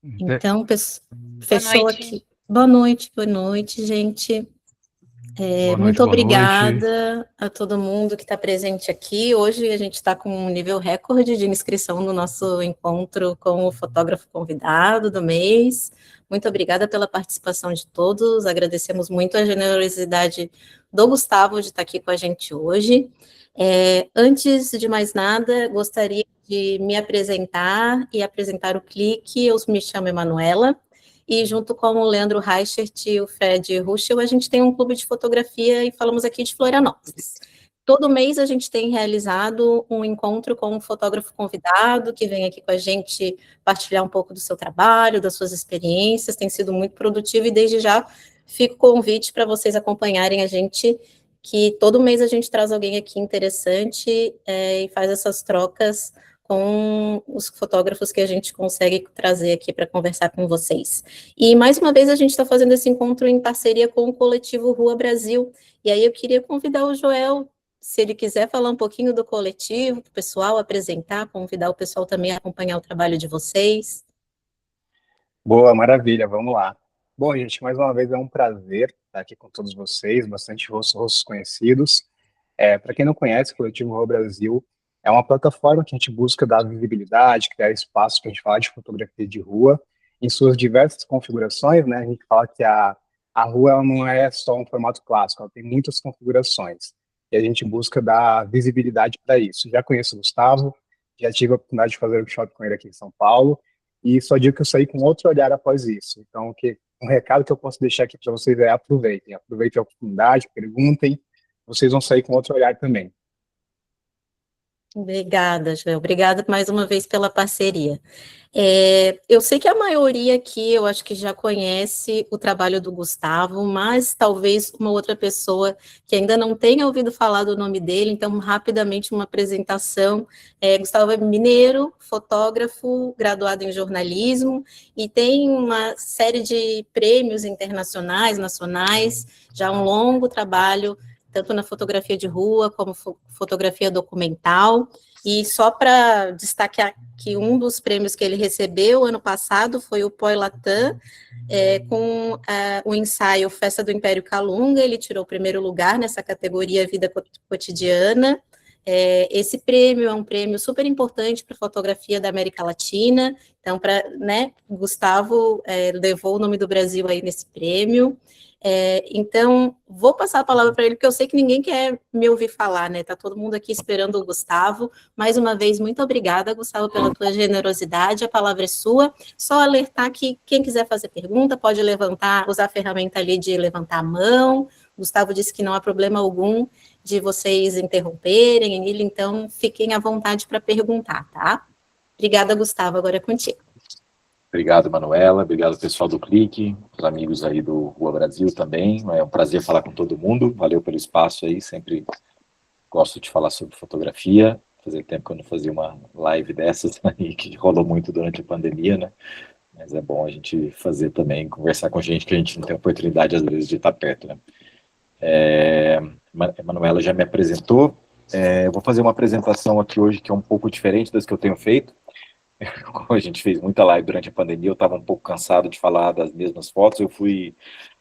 Então, Boa fechou noite. aqui. Boa noite, gente. Boa noite, Muito boa noite. obrigada a todo mundo que está presente aqui. Hoje a gente está com um nível recorde de inscrição no nosso encontro com o fotógrafo convidado do mês. Muito obrigada pela participação de todos. Agradecemos muito a generosidade do Gustavo de estar aqui com a gente hoje. Antes de mais nada, gostaria de me apresentar e apresentar o Clique. Eu me chamo Emanuela. E junto com o Leandro Reichert e o Fred Ruschel, a gente tem um clube de fotografia e falamos aqui de Florianópolis. Todo mês a gente tem realizado um encontro com um fotógrafo convidado que vem aqui com a gente partilhar um pouco do seu trabalho, das suas experiências, tem sido muito produtivo e desde já fica o convite para vocês acompanharem a gente, que todo mês a gente traz alguém aqui interessante e faz essas trocas com os fotógrafos que a gente consegue trazer aqui para conversar com vocês. E, mais uma vez, a gente está fazendo esse encontro em parceria com o coletivo Rua Brasil. E aí eu queria convidar o Joel, se ele quiser falar um pouquinho do coletivo, para o pessoal apresentar, convidar o pessoal também a acompanhar o trabalho de vocês. Boa, maravilha, vamos lá. Bom, gente, mais uma vez é um prazer estar aqui com todos vocês, bastante rostos conhecidos. Para quem não conhece, o Coletivo Rua Brasil é uma plataforma que a gente busca dar visibilidade, criar espaço para a gente falar de fotografia de rua, em suas diversas configurações, né? A gente fala que a rua ela não é só um formato clássico, ela tem muitas configurações. E a gente busca dar visibilidade para isso. Já conheço o Gustavo, já tive a oportunidade de fazer o workshop com ele aqui em São Paulo, e só digo que eu saí com outro olhar após isso. Então, um recado que eu posso deixar aqui para vocês é aproveitem a oportunidade, perguntem, vocês vão sair com outro olhar também. Obrigada, Joel. Obrigada mais uma vez pela parceria. Eu sei que a maioria aqui, eu acho que já conhece o trabalho do Gustavo, mas talvez uma outra pessoa que ainda não tenha ouvido falar do nome dele, então, rapidamente, uma apresentação. Gustavo é mineiro, fotógrafo, graduado em jornalismo, e tem uma série de prêmios internacionais, nacionais, já um longo trabalho tanto na fotografia de rua como fotografia documental. E só para destacar que um dos prêmios que ele recebeu ano passado foi o Poi Latam, com o ensaio Festa do Império Calunga. Ele tirou o primeiro lugar nessa categoria Vida Cotidiana. Esse prêmio é um prêmio super importante para a fotografia da América Latina. Então, Gustavo levou o nome do Brasil aí nesse prêmio. Então, vou passar a palavra para ele, porque eu sei que ninguém quer me ouvir falar, né? Tá todo mundo aqui esperando o Gustavo. Mais uma vez, muito obrigada, Gustavo, pela tua generosidade. A palavra é sua. Só alertar que quem quiser fazer pergunta pode usar a ferramenta ali de levantar a mão. Gustavo disse que não há problema algum de vocês interromperem ele, então fiquem à vontade para perguntar, tá? Obrigada, Gustavo. Agora é contigo. Obrigado, Manuela. Obrigado, pessoal do Clique, os amigos aí do Rua Brasil também. É um prazer falar com todo mundo. Valeu pelo espaço aí. Sempre gosto de falar sobre fotografia. Fazia tempo que eu não fazia uma live dessas aí, que rolou muito durante a pandemia, né? Mas é bom a gente fazer também, conversar com gente que a gente não tem oportunidade, às vezes, de estar perto, né? A Manuela já me apresentou. Eu vou fazer uma apresentação aqui hoje que é um pouco diferente das que eu tenho feito. Como a gente fez muita live durante a pandemia, eu estava um pouco cansado de falar das mesmas fotos. Na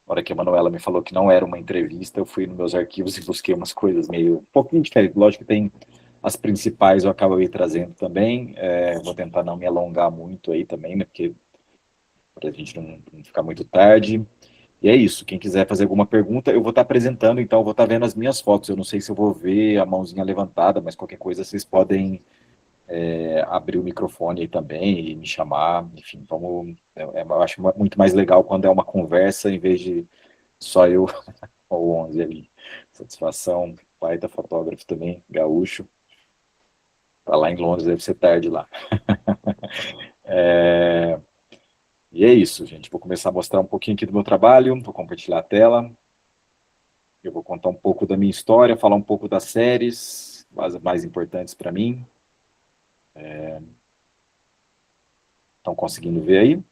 hora que a Manuela me falou que não era uma entrevista, eu fui nos meus arquivos e busquei umas coisas meio, um pouquinho diferentes. Lógico que tem as principais, eu acabei trazendo também. Vou tentar não me alongar muito aí também, né, porque para a gente não ficar muito tarde. E é isso, quem quiser fazer alguma pergunta, eu vou estar apresentando, então eu vou estar vendo as minhas fotos. Eu não sei se eu vou ver a mãozinha levantada, mas qualquer coisa vocês podem abrir o microfone aí também e me chamar, enfim, eu acho muito mais legal quando é uma conversa em vez de só eu ou 11 ali. Satisfação, pai da fotógrafo também, gaúcho, tá lá em Londres, deve ser tarde lá. E é isso, gente, vou começar a mostrar um pouquinho aqui do meu trabalho, vou compartilhar a tela, eu vou contar um pouco da minha história, falar um pouco das séries mais importantes para mim. Estão conseguindo ver aí?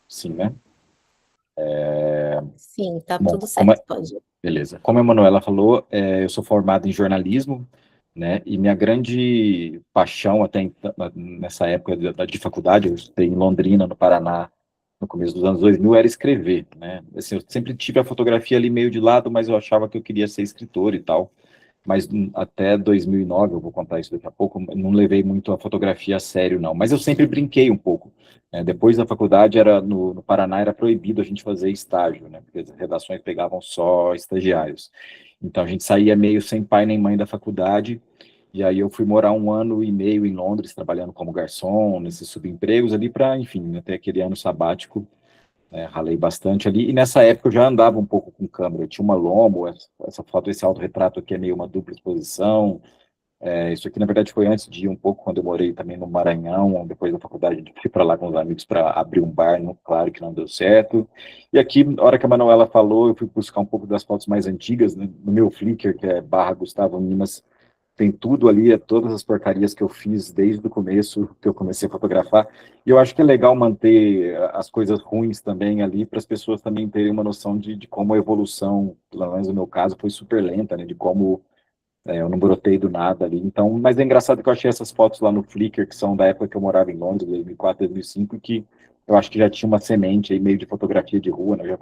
Sim, né? Sim, tá tudo certo, pode ir. Beleza. Como a Manuela falou, eu sou formado em jornalismo, né? E minha grande paixão até nessa época de faculdade, eu estudei em Londrina, no Paraná, no começo dos anos 2000, era escrever, né? Assim, eu sempre tive a fotografia ali meio de lado, mas eu achava que eu queria ser escritor e tal. Mas até 2009, eu vou contar isso daqui a pouco, não levei muito a fotografia a sério, não. Mas eu sempre brinquei um pouco, né? Depois da faculdade, no Paraná, era proibido a gente fazer estágio, né? Porque as redações pegavam só estagiários. Então, a gente saía meio sem pai nem mãe da faculdade, e aí eu fui morar 1 ano e meio em Londres, trabalhando como garçom, nesses subempregos ali, para, enfim, até aquele ano sabático, ralei bastante ali, e nessa época eu já andava um pouco com câmera, eu tinha uma Lomo, essa foto, esse autorretrato aqui é meio uma dupla exposição, isso aqui na verdade foi antes de ir um pouco, quando eu morei também no Maranhão, depois da faculdade eu fui para lá com os amigos para abrir um bar, claro que não deu certo, e aqui, na hora que a Manuela falou, eu fui buscar um pouco das fotos mais antigas, né, no meu Flickr, que é /Gustavo Minas, tem tudo ali, todas as porcarias que eu fiz desde o começo, que eu comecei a fotografar, e eu acho que é legal manter as coisas ruins também ali, para as pessoas também terem uma noção de como a evolução, pelo menos no meu caso, foi super lenta, né, de como eu não brotei do nada ali, então, mas é engraçado que eu achei essas fotos lá no Flickr, que são da época que eu morava em Londres, 2004, 2005, que eu acho que já tinha uma semente aí meio de fotografia de rua, né, eu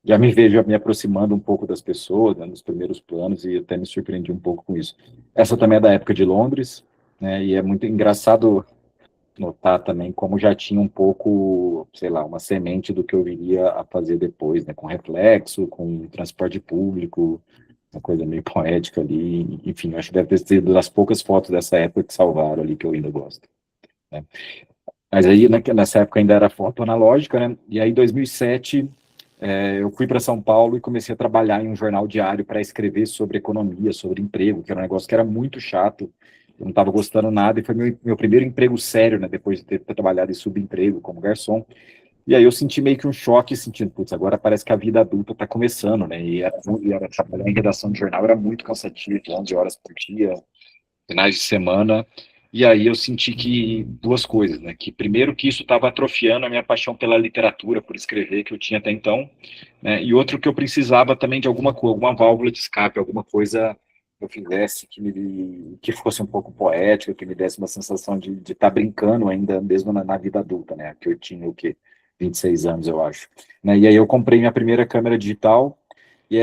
já me vejo me aproximando um pouco das pessoas, né, nos primeiros planos, e até me surpreendi um pouco com isso. Essa também é da época de Londres, né, e é muito engraçado notar também como já tinha um pouco, sei lá, uma semente do que eu viria a fazer depois, né, com reflexo, com transporte público, uma coisa meio poética ali, enfim, acho que deve ter sido das poucas fotos dessa época que salvaram ali, que eu ainda gosto, né. Mas aí, nessa época ainda era foto analógica, né, e aí em 2007 eu fui para São Paulo e comecei a trabalhar em um jornal diário para escrever sobre economia, sobre emprego, que era um negócio que era muito chato, eu não estava gostando nada, e foi meu primeiro emprego sério, né, depois de ter trabalhado em subemprego como garçom. E aí eu senti meio que um choque, sentindo, putz, agora parece que a vida adulta está começando, né, e trabalhar em redação de jornal era muito cansativo, 11 horas por dia, finais de semana, e aí eu senti que duas coisas, né, que primeiro que isso estava atrofiando a minha paixão pela literatura, por escrever, que eu tinha até então, né, e outro que eu precisava também de alguma coisa, alguma válvula de escape, alguma coisa que eu fizesse que fosse um pouco poética, que me desse uma sensação de estar brincando ainda, mesmo na vida adulta, né, que eu tinha o quê? 26 anos, eu acho, né, e aí eu comprei minha primeira câmera digital. E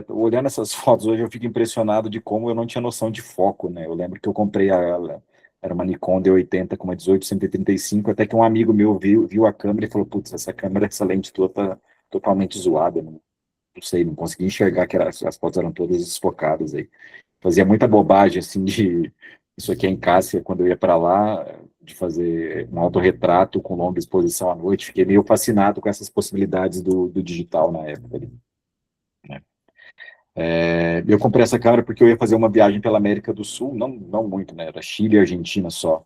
olhando essas fotos hoje, eu fico impressionado de como eu não tinha noção de foco, né? Eu lembro que eu comprei era uma Nikon D80 com uma 18-135, até que um amigo meu viu a câmera e falou, putz, essa lente tua tá totalmente zoada, não sei, não consegui enxergar que as fotos eram todas desfocadas aí. Fazia muita bobagem, assim, isso aqui é em Cássia, quando eu ia para lá, de fazer um autorretrato com longa exposição à noite, fiquei meio fascinado com essas possibilidades do digital na época ali, né? Eu comprei essa câmera porque eu ia fazer uma viagem pela América do Sul, não muito, né? Era Chile e Argentina só.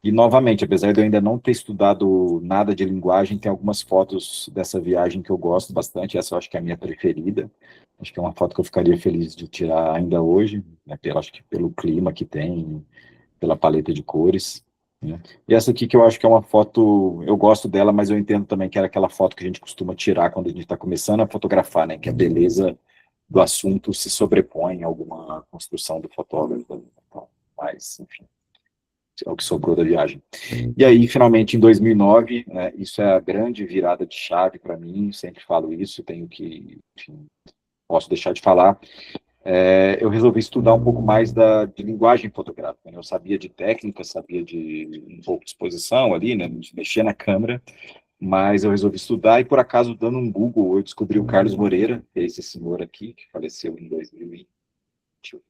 E, novamente, apesar de eu ainda não ter estudado nada de linguagem, tem algumas fotos dessa viagem que eu gosto bastante. Essa eu acho que é a minha preferida. Acho que é uma foto que eu ficaria feliz de tirar ainda hoje, né? Acho que pelo clima que tem, pela paleta de cores, né? E essa aqui que eu acho que é uma foto, eu gosto dela, mas eu entendo também que era aquela foto que a gente costuma tirar quando a gente está começando a fotografar, né? Que a beleza do assunto se sobrepõe a alguma construção do fotógrafo, então, mas, enfim, é o que sobrou da viagem. E aí, finalmente, em 2009, né, isso é a grande virada de chave para mim, sempre falo isso, tenho que, enfim, posso deixar de falar, eu resolvi estudar um pouco mais de linguagem fotográfica, né? Eu sabia de técnica, sabia de um pouco de exposição ali, né, de mexer na câmera, mas eu resolvi estudar e, por acaso, dando um Google, eu descobri o Carlos Moreira, que é esse senhor aqui, que faleceu em 2021,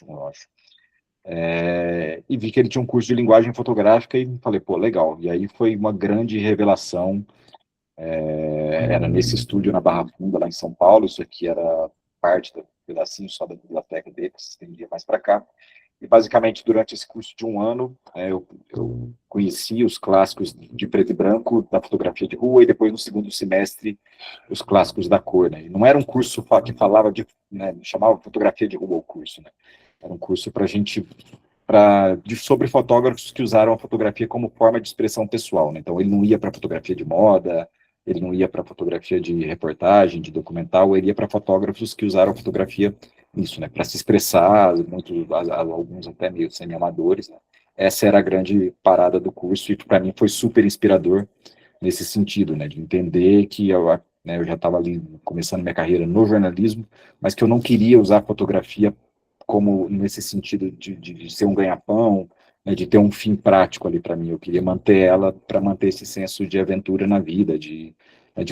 eu acho. E vi que ele tinha um curso de linguagem fotográfica e falei, pô, legal. E aí foi uma grande revelação. Era nesse estúdio na Barra Funda, lá em São Paulo. Isso aqui era parte do pedacinho só da biblioteca dele, que se estendia mais para cá. E, basicamente, durante esse curso de um ano, eu conheci os clássicos de preto e branco da fotografia de rua e depois, no segundo semestre, os clássicos da cor, né? E não era um curso que falava né, chamava fotografia de rua o curso, né? Era um curso para sobre fotógrafos que usaram a fotografia como forma de expressão pessoal, né? Então, ele não ia para fotografia de moda, ele não ia para fotografia de reportagem, de documental, ele ia para fotógrafos que usaram a fotografia isso, né, para se expressar, alguns até meio semi-amadores, né? Essa era a grande parada do curso, e para mim foi super inspirador nesse sentido, né, de entender que eu já estava ali começando minha carreira no jornalismo, mas que eu não queria usar a fotografia como nesse sentido de ser um ganha-pão, né, de ter um fim prático ali para mim. Eu queria manter ela para manter esse senso de aventura na vida, de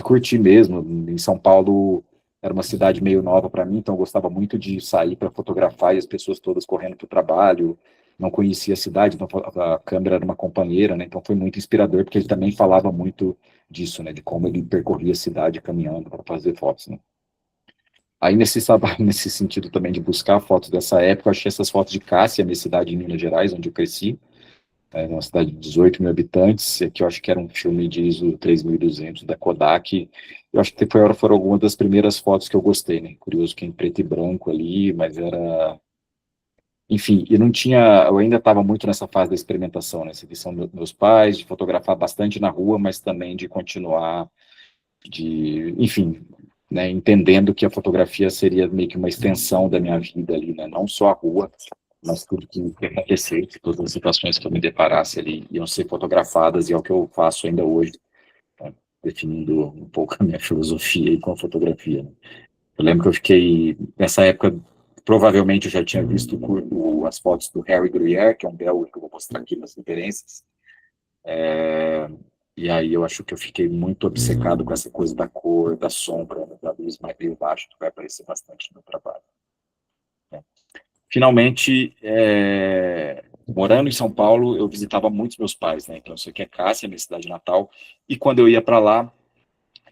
curtir mesmo. Em São Paulo era uma cidade meio nova para mim, então eu gostava muito de sair para fotografar e as pessoas todas correndo para o trabalho. Não conhecia a cidade, então a câmera era uma companheira, né? Então foi muito inspirador, porque ele também falava muito disso, né? De como ele percorria a cidade caminhando para fazer fotos, né? Aí, nesse sentido também de buscar fotos dessa época, eu achei essas fotos de Cássia, minha cidade em Minas Gerais, onde eu cresci, uma cidade de 18 mil habitantes, que eu acho que era um filme de ISO 3200 da Kodak. Eu acho que foram algumas das primeiras fotos que eu gostei, né? Curioso que em preto e branco ali, mas era... Enfim, e não tinha... Eu ainda estava muito nessa fase da experimentação, né? Essa edição dos meus pais, de fotografar bastante na rua, mas também de continuar enfim, né, entendendo que a fotografia seria meio que uma extensão da minha vida ali, né, não só a rua, mas tudo que acontecesse, todas as situações que eu me deparasse ali iam ser fotografadas, e é o que eu faço ainda hoje, né, definindo um pouco a minha filosofia aí com a fotografia, né. Eu lembro que eu fiquei, nessa época, provavelmente eu já tinha visto as fotos do Harry Gruyère, que é um belga que eu vou mostrar aqui nas referências. E aí eu acho que eu fiquei muito obcecado com essa coisa da cor, da sombra, né, da luz mais meio baixo, que vai aparecer bastante no meu trabalho, né. Finalmente, morando em São Paulo, eu visitava muitos meus pais, né? Então, eu sei que é Cássia, minha cidade natal, e quando eu ia para lá,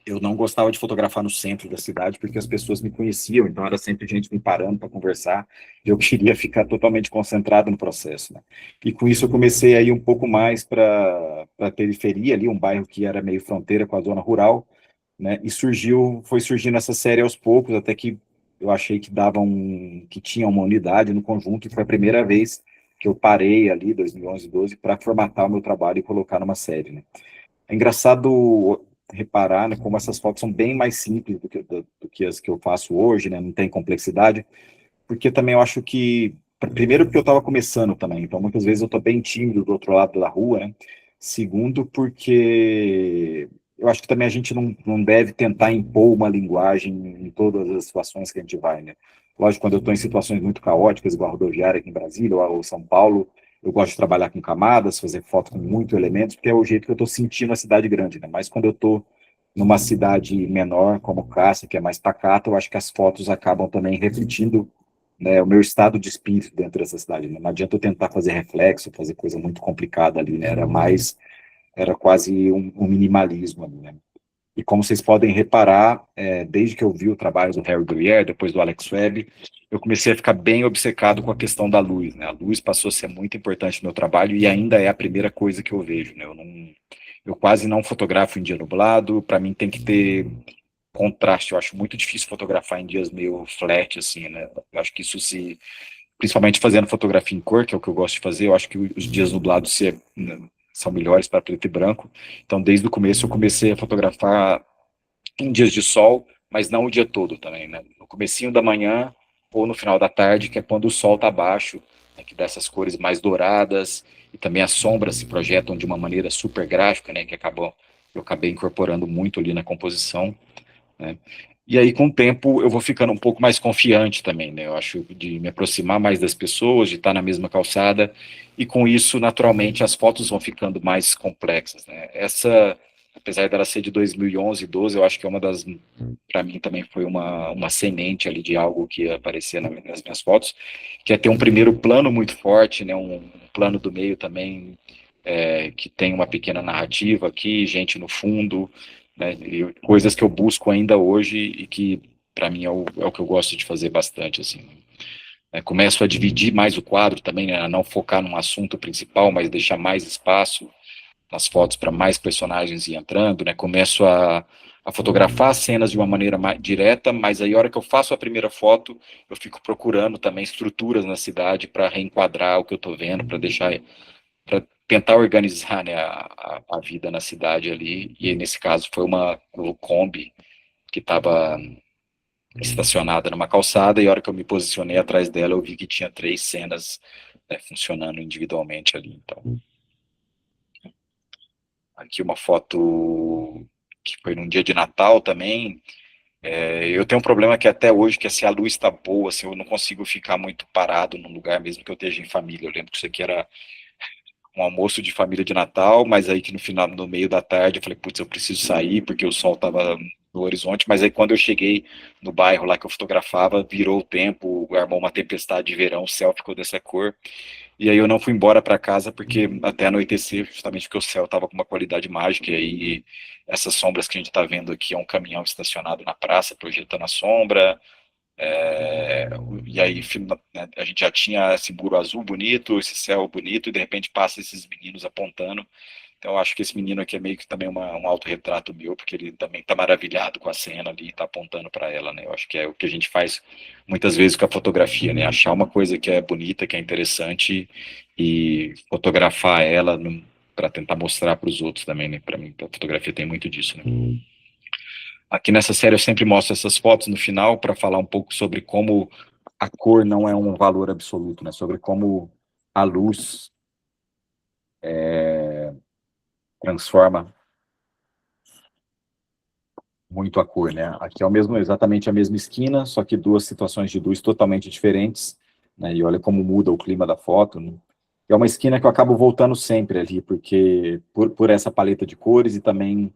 eu não gostava de fotografar no centro da cidade, porque as pessoas me conheciam, então era sempre gente me parando para conversar, e eu queria ficar totalmente concentrado no processo, né? E com isso eu comecei a ir um pouco mais para a periferia, ali, um bairro que era meio fronteira com a zona rural, né? E foi surgindo essa série aos poucos, até que eu achei que tinha uma unidade no conjunto, e foi a primeira vez que eu parei ali, 2011, 12, para formatar o meu trabalho e colocar numa série, né? É engraçado reparar, né, como essas fotos são bem mais simples do que as que eu faço hoje, né, não tem complexidade, porque também eu acho que, primeiro porque eu estava começando também, então muitas vezes eu estou bem tímido do outro lado da rua, né, segundo porque eu acho que também a gente não deve tentar impor uma linguagem em todas as situações que a gente vai, né. Lógico, quando eu estou em situações muito caóticas, igual a rodoviária aqui em Brasília ou São Paulo, eu gosto de trabalhar com camadas, fazer foto com muitos elementos, porque é o jeito que eu estou sentindo a cidade grande, né? Mas quando eu estou numa cidade menor, como Cássia, que é mais pacata, eu acho que as fotos acabam também refletindo, né, o meu estado de espírito dentro dessa cidade, né? Não adianta eu tentar fazer reflexo, fazer coisa muito complicada ali, né? Era quase um minimalismo ali, né? E como vocês podem reparar, desde que eu vi o trabalho do Harry Gruyère, depois do Alex Webb, eu comecei a ficar bem obcecado com a questão da luz, né? A luz passou a ser muito importante no meu trabalho e ainda é a primeira coisa que eu vejo, né? Eu quase não fotografo em dia nublado, para mim tem que ter contraste, eu acho muito difícil fotografar em dias meio flat, assim, né? Eu acho que principalmente fazendo fotografia em cor, que é o que eu gosto de fazer, eu acho que os dias nublados né, são melhores para preto e branco. Então, desde o começo, eu comecei a fotografar em dias de sol, mas não o dia todo também, né? No comecinho da manhã ou no final da tarde, que é quando o sol está baixo, né, que dá essas cores mais douradas, e também as sombras se projetam de uma maneira super gráfica, né, eu acabei incorporando muito ali na composição, né? E aí, com o tempo, eu vou ficando um pouco mais confiante também, né? Eu acho de me aproximar mais das pessoas, de estar na mesma calçada, e com isso, naturalmente, as fotos vão ficando mais complexas, né? Apesar dela ser de 2011 e 12, eu acho que para mim também foi uma semente ali de algo que ia aparecer nas minhas fotos, que é ter um primeiro plano muito forte, né? Um plano do meio também, que tem uma pequena narrativa aqui, gente no fundo, né, e coisas que eu busco ainda hoje e que, para mim, é o que eu gosto de fazer bastante, assim. Começo a dividir mais o quadro também, né, a não focar num assunto principal, mas deixar mais espaço nas fotos para mais personagens ir entrando, né, começo a fotografar cenas de uma maneira mais direta, mas aí a hora que eu faço a primeira foto, eu fico procurando também estruturas na cidade para reenquadrar o que eu estou vendo, para tentar organizar, né, a vida na cidade ali, e nesse caso foi uma Kombi que estava estacionada numa calçada, e a hora que eu me posicionei atrás dela, eu vi que tinha 3 cenas, né, funcionando individualmente ali. Então, aqui uma foto que foi num dia de Natal também. Eu tenho um problema que até hoje, que é se a luz está boa, se eu não consigo ficar muito parado num lugar, mesmo que eu esteja em família. Eu lembro que isso aqui era um almoço de família de Natal, mas aí que no final, no meio da tarde, eu falei, putz, eu preciso sair, porque o sol estava no horizonte, mas aí quando eu cheguei no bairro lá que eu fotografava, virou o tempo, armou uma tempestade de verão, o céu ficou dessa cor, e aí eu não fui embora para casa, porque até anoitecer, justamente porque o céu estava com uma qualidade mágica, e aí essas sombras que a gente está vendo aqui é um caminhão estacionado na praça, projetando a sombra, e aí né, a gente já tinha esse muro azul bonito, esse céu bonito, e de repente passa esses meninos apontando. Então eu acho que esse menino aqui é meio que também um autorretrato meu, porque ele também está maravilhado com a cena ali, está apontando para ela, né? Eu acho que é o que a gente faz muitas vezes com a fotografia, né? Achar uma coisa que é bonita, que é interessante e fotografar ela para tentar mostrar para os outros também, né? Para mim, a fotografia tem muito disso, né? Aqui nessa série eu sempre mostro essas fotos no final para falar um pouco sobre como a cor não é um valor absoluto, né? Sobre como a luz transforma muito a cor, né? Aqui é exatamente a mesma esquina, só que duas situações de luz totalmente diferentes, né? E olha como muda o clima da foto, né? É uma esquina que eu acabo voltando sempre ali, porque por essa paleta de cores e também,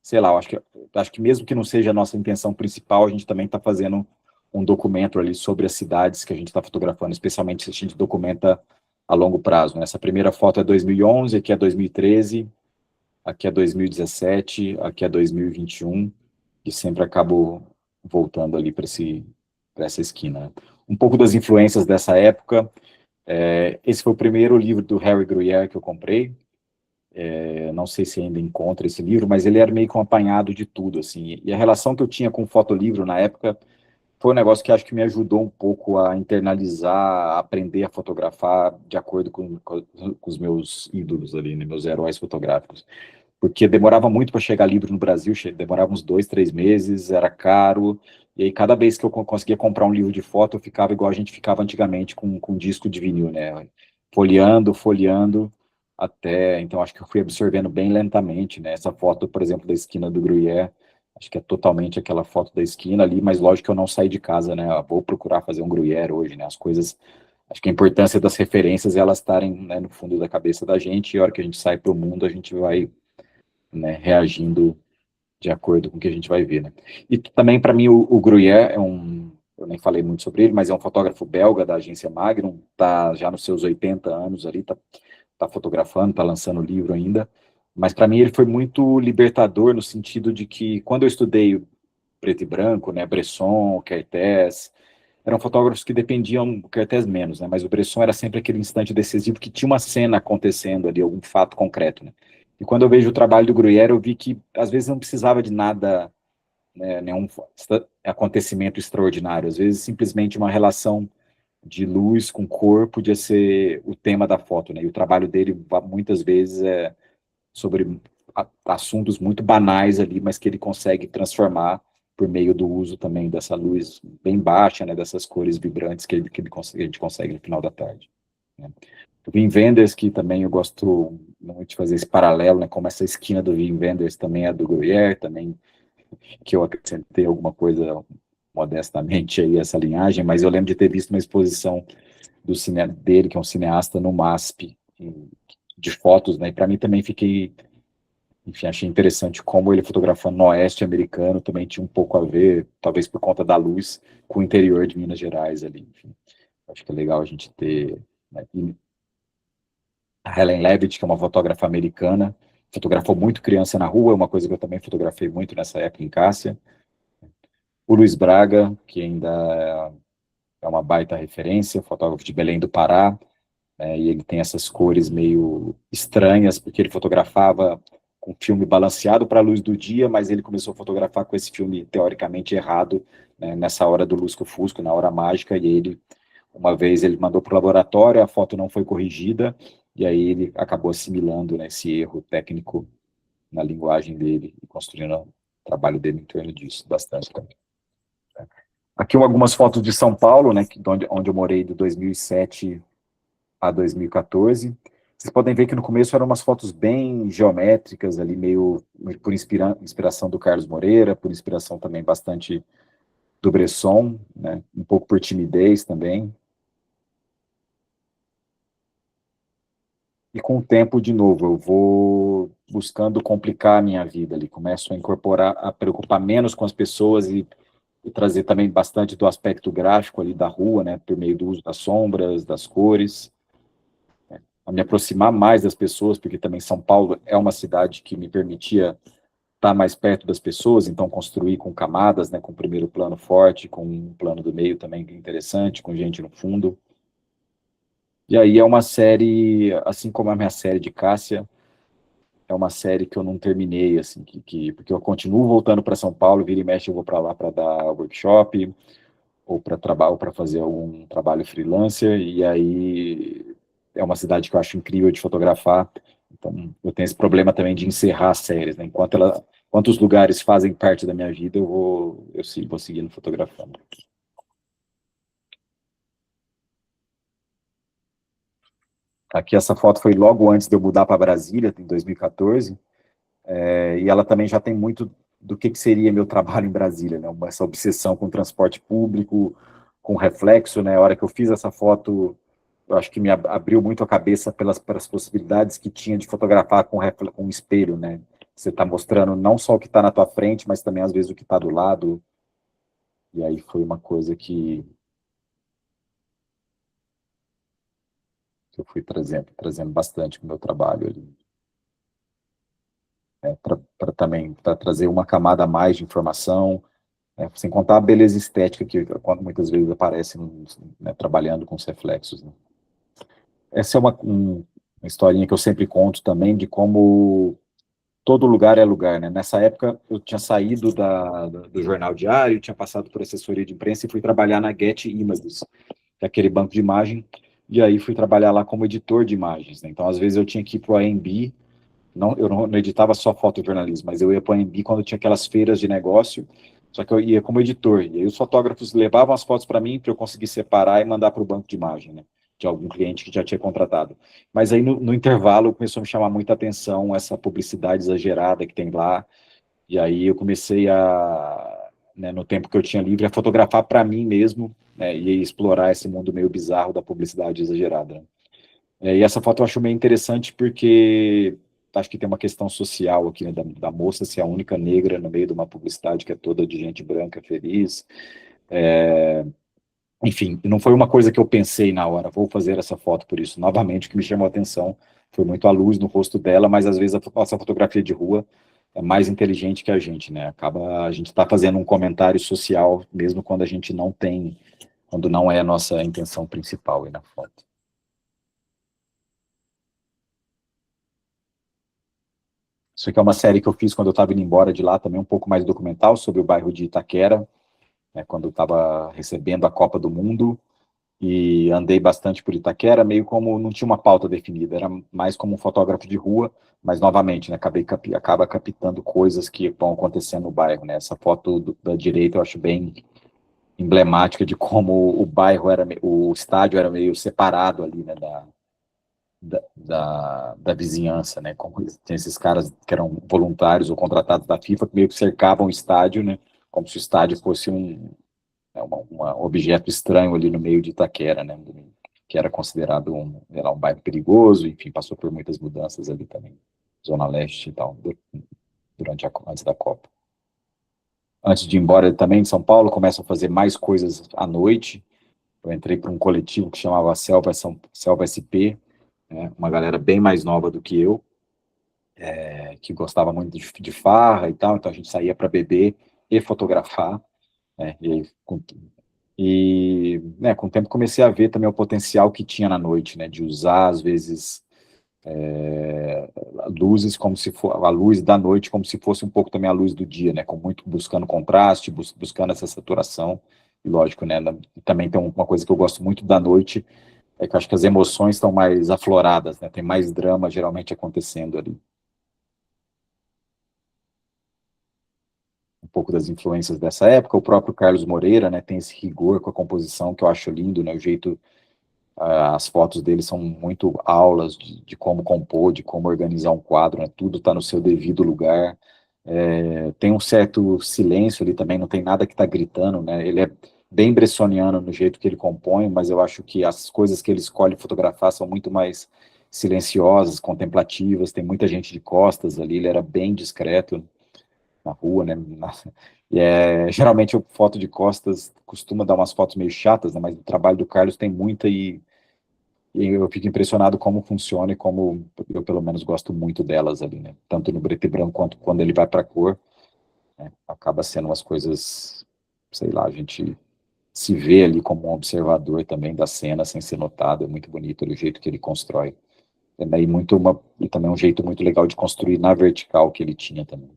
sei lá, eu acho que mesmo que não seja a nossa intenção principal, a gente também está fazendo um documento ali sobre as cidades que a gente está fotografando, especialmente se a gente documenta a longo prazo, né? Essa primeira foto é 2011, aqui é 2013, aqui é 2017, aqui é 2021, e sempre acabo voltando ali para essa esquina, né? Um pouco das influências dessa época, esse foi o primeiro livro do Harry Gruyer que eu comprei, não sei se ainda encontra esse livro, mas ele era meio que um apanhado de tudo, assim, e a relação que eu tinha com o fotolivro na época foi um negócio que acho que me ajudou um pouco a internalizar, a aprender a fotografar de acordo com os meus ídolos ali, né, meus heróis fotográficos, porque demorava muito para chegar livro no Brasil, demorava uns 2, 3 meses, era caro, e aí cada vez que eu conseguia comprar um livro de foto, eu ficava igual a gente ficava antigamente com disco de vinil, né, folheando, até, então acho que eu fui absorvendo bem lentamente, né, essa foto, por exemplo, da esquina do Gruyère, acho que é totalmente aquela foto da esquina ali, mas lógico que eu não saí de casa, né, eu vou procurar fazer um Gruyère hoje, né, as coisas, acho que a importância das referências é elas estarem, né, no fundo da cabeça da gente, e a hora que a gente sai para o mundo, a gente vai, né, reagindo de acordo com o que a gente vai ver, né. E também, para mim, o Gruyère eu nem falei muito sobre ele, mas é um fotógrafo belga da agência Magnum, tá já nos seus 80 anos ali, tá fotografando, tá lançando livro ainda, mas para mim ele foi muito libertador no sentido de que quando eu estudei preto e branco, né, Bresson, Kertész, eram fotógrafos que dependiam, o Kertész menos, né, mas o Bresson era sempre aquele instante decisivo que tinha uma cena acontecendo ali, algum fato concreto, né. E quando eu vejo o trabalho do Gruyère, eu vi que às vezes não precisava de nada, né, nenhum acontecimento extraordinário, às vezes simplesmente uma relação de luz com cor podia ser o tema da foto, né? E o trabalho dele muitas vezes é sobre assuntos muito banais ali, mas que ele consegue transformar por meio do uso também dessa luz bem baixa, né? Dessas cores vibrantes que a gente consegue no final da tarde, né? O Wim Wenders, que também eu gosto muito de fazer esse paralelo, né? Como essa esquina do Wim Wenders também é do Gruyère, também que eu acrescentei alguma coisa modestamente aí essa linhagem, mas eu lembro de ter visto uma exposição dele, que é um cineasta no MASP, de fotos, né, e para mim também enfim, achei interessante como ele fotografando no oeste americano também tinha um pouco a ver, talvez por conta da luz, com o interior de Minas Gerais ali, enfim, acho que é legal a gente ter, né, a Helen Levitt, que é uma fotógrafa americana, fotografou muito criança na rua, uma coisa que eu também fotografei muito nessa época em Cássia. O Luiz Braga, que ainda é uma baita referência, fotógrafo de Belém do Pará, e ele tem essas cores meio estranhas, porque ele fotografava com filme balanceado para a luz do dia, mas ele começou a fotografar com esse filme teoricamente errado, né, nessa hora do lusco-fusco, na hora mágica, e uma vez ele mandou para o laboratório, a foto não foi corrigida, e aí ele acabou assimilando, né, esse erro técnico na linguagem dele, e construindo o trabalho dele em torno disso, bastante também. Aqui algumas fotos de São Paulo, né, onde eu morei de 2007 a 2014. Vocês podem ver que no começo eram umas fotos bem geométricas, ali meio por inspiração do Carlos Moreira, por inspiração também bastante do Bresson, né, um pouco por timidez também. E com o tempo, de novo, eu vou buscando complicar a minha vida ali, começo a incorporar, a preocupar menos com as pessoas e trazer também bastante do aspecto gráfico ali da rua, né, por meio do uso das sombras, das cores, a me aproximar mais das pessoas, porque também São Paulo é uma cidade que me permitia estar mais perto das pessoas, então construir com camadas, né, com o primeiro plano forte, com um plano do meio também interessante, com gente no fundo. E aí é uma série, assim como a minha série de Cássia, é uma série que eu não terminei, assim, porque eu continuo voltando para São Paulo, vira e mexe eu vou para lá para dar workshop, ou para fazer algum trabalho freelancer, e aí é uma cidade que eu acho incrível de fotografar, então eu tenho esse problema também de encerrar as séries, né? Enquanto os lugares fazem parte da minha vida, vou seguindo fotografando. Aqui essa foto foi logo antes de eu mudar para Brasília, em 2014, e ela também já tem muito do que seria meu trabalho em Brasília, né? Essa obsessão com transporte público, com reflexo, né? A hora que eu fiz essa foto, eu acho que me abriu muito a cabeça pelas possibilidades que tinha de fotografar com um espelho, né? Você está mostrando não só o que está na tua frente, mas também às vezes o que está do lado. E aí foi uma coisa que eu fui trazendo bastante com o meu trabalho ali. Para também trazer uma camada a mais de informação, sem contar a beleza estética que muitas vezes aparece, né, trabalhando com os reflexos. Né? Essa é uma historinha que eu sempre conto também, de como todo lugar é lugar, né? Nessa época, eu tinha saído do Jornal Diário, tinha passado por assessoria de imprensa e fui trabalhar na Getty Images, que é aquele banco de imagem, e aí fui trabalhar lá como editor de imagens, né? Então, às vezes, eu tinha que ir para o AMB, eu não editava só fotojornalismo, mas eu ia para o AMB quando tinha aquelas feiras de negócio, só que eu ia como editor, e aí os fotógrafos levavam as fotos para mim, para eu conseguir separar e mandar para o banco de imagem, né? De algum cliente que já tinha contratado. Mas aí, no intervalo, começou a me chamar muita atenção essa publicidade exagerada que tem lá, e aí eu comecei né, no tempo que eu tinha livre, a fotografar para mim mesmo, né, e explorar esse mundo meio bizarro da publicidade exagerada. Né? E essa foto eu acho meio interessante porque acho que tem uma questão social aqui, né, da moça ser a única negra no meio de uma publicidade que é toda de gente branca, feliz. Enfim, não foi uma coisa que eu pensei na hora, vou fazer essa foto por isso. Novamente, o que me chamou a atenção foi muito a luz no rosto dela, mas às vezes essa fotografia de rua é mais inteligente que a gente, né? A gente está fazendo um comentário social, mesmo quando a gente não tem, quando não é a nossa intenção principal aí na foto. Isso aqui é uma série que eu fiz quando eu estava indo embora de lá, também um pouco mais documental, sobre o bairro de Itaquera, né, quando eu estava recebendo a Copa do Mundo, e andei bastante por Itaquera, meio como não tinha uma pauta definida, era mais como um fotógrafo de rua, mas novamente, né, acaba captando coisas que vão acontecendo no bairro, né? Essa foto da direita eu acho bem emblemática de como o bairro o estádio era meio separado ali, né, da vizinhança, né? Como tem esses caras que eram voluntários ou contratados da FIFA que meio que cercavam o estádio, né? Como se o estádio fosse um objeto estranho ali no meio de Itaquera, né? Que era considerado um bairro perigoso, enfim, passou por muitas mudanças ali também, Zona Leste e tal, antes da Copa. Antes de ir embora também de São Paulo, começam a fazer mais coisas à noite. Eu entrei para um coletivo que chamava Selva SP, né? Uma galera bem mais nova do que eu, que gostava muito de farra e tal, então a gente saía para beber e fotografar, né? Né, com o tempo comecei a ver também o potencial que tinha na noite, né, de usar, às vezes, luzes como se for a luz da noite como se fosse um pouco também a luz do dia, né, buscando contraste, buscando essa saturação, e lógico, né, também tem uma coisa que eu gosto muito da noite, é que eu acho que as emoções estão mais afloradas, né, tem mais drama geralmente acontecendo ali. Um pouco das influências dessa época. O próprio Carlos Moreira, né, tem esse rigor com a composição que eu acho lindo, né, o jeito, as fotos dele são muito aulas de como compor, de como organizar um quadro, né, tudo está no seu devido lugar. Tem um certo silêncio ali também, não tem nada que está gritando, né, ele é bem bressoniano no jeito que ele compõe, mas eu acho que as coisas que ele escolhe fotografar são muito mais silenciosas, contemplativas, tem muita gente de costas ali, ele era bem discreto na rua, né, geralmente a foto de costas costuma dar umas fotos meio chatas, né, mas o trabalho do Carlos tem muita e eu fico impressionado como funciona e como eu, pelo menos, gosto muito delas ali, né, tanto no preto e branco quanto quando ele vai para cor, né, acaba sendo umas coisas, sei lá, a gente se vê ali como um observador também da cena sem ser notado, é muito bonito o jeito que ele constrói. E também um jeito muito legal de construir na vertical que ele tinha também.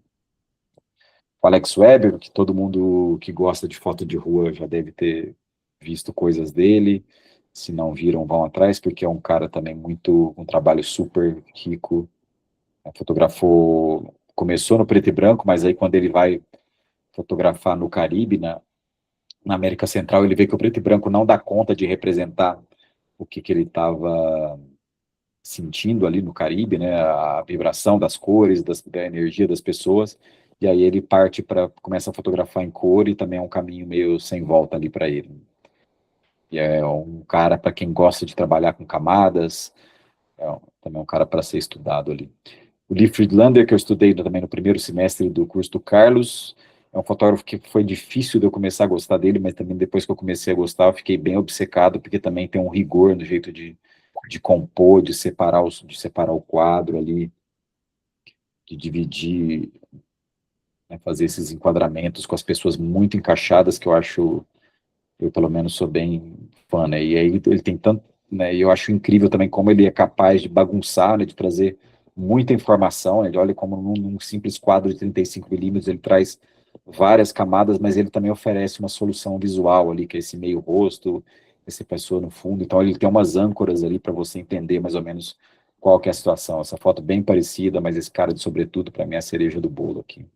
O Alex Weber, que todo mundo que gosta de foto de rua já deve ter visto coisas dele, se não viram, vão atrás, porque é um cara também um trabalho super rico, começou no preto e branco, mas aí quando ele vai fotografar no Caribe, na América Central, ele vê que o preto e branco não dá conta de representar o que ele estava sentindo ali no Caribe, né, a vibração das cores, da energia das pessoas, e aí ele começa a fotografar em cor, e também é um caminho meio sem volta ali para ele. E é um cara para quem gosta de trabalhar com camadas, também um cara para ser estudado ali. O Lee Friedlander, que eu estudei também no primeiro semestre do curso do Carlos, é um fotógrafo que foi difícil de eu começar a gostar dele, mas também depois que eu comecei a gostar, eu fiquei bem obcecado, porque também tem um rigor no jeito de compor, de separar o quadro ali, de dividir, né, fazer esses enquadramentos com as pessoas muito encaixadas, que eu pelo menos sou bem fã, né, e aí ele tem tanto, né, e eu acho incrível também como ele é capaz de bagunçar, né, de trazer muita informação, né, ele olha como num simples quadro de 35mm, ele traz várias camadas, mas ele também oferece uma solução visual ali, que é esse meio rosto, essa pessoa no fundo, então ele tem umas âncoras ali para você entender mais ou menos qual que é a situação. Essa foto bem parecida, mas esse cara de sobretudo, para mim, é a cereja do bolo aqui.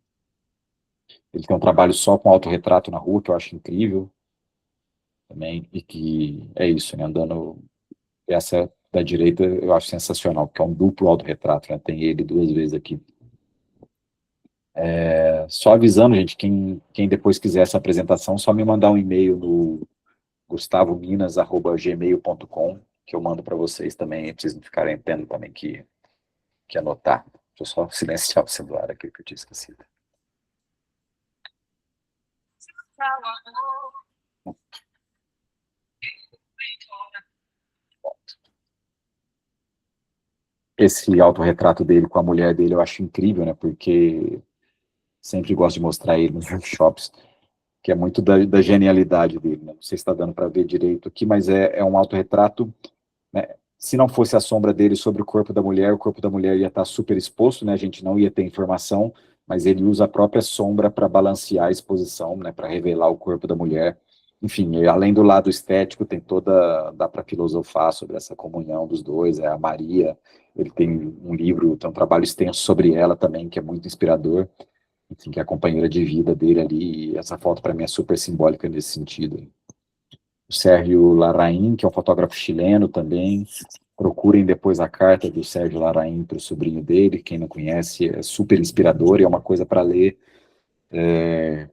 Ele tem um trabalho só com autorretrato na rua, que eu acho incrível também, e que é isso, né, andando, essa da direita eu acho sensacional, porque é um duplo autorretrato, né, tem ele duas vezes aqui. Só avisando, gente, quem depois quiser essa apresentação, só me mandar um e-mail no gustavominas@gmail.com, que eu mando para vocês também, pra vocês não ficarem tendo também que anotar. Deixa eu só silenciar o celular aqui, que eu tinha esquecido. Esse autorretrato dele com a mulher dele eu acho incrível, né, porque sempre gosto de mostrar ele nos workshops, que é muito da genialidade dele, né? Não sei se está dando para ver direito aqui, mas é um autorretrato, né? Se não fosse a sombra dele sobre o corpo da mulher ia estar super exposto, né? A gente não ia ter informação, mas ele usa a própria sombra para balancear a exposição, né? Para revelar o corpo da mulher. Enfim, além do lado estético, dá para filosofar sobre essa comunhão dos dois, a Maria, ele tem um livro, tem um trabalho extenso sobre ela também, que é muito inspirador, enfim, que é a companheira de vida dele ali, e essa foto para mim é super simbólica nesse sentido. O Sérgio Larraín, que é um fotógrafo chileno também, procurem depois a carta do Sérgio Larraín para o sobrinho dele, quem não conhece, é super inspirador e é uma coisa para ler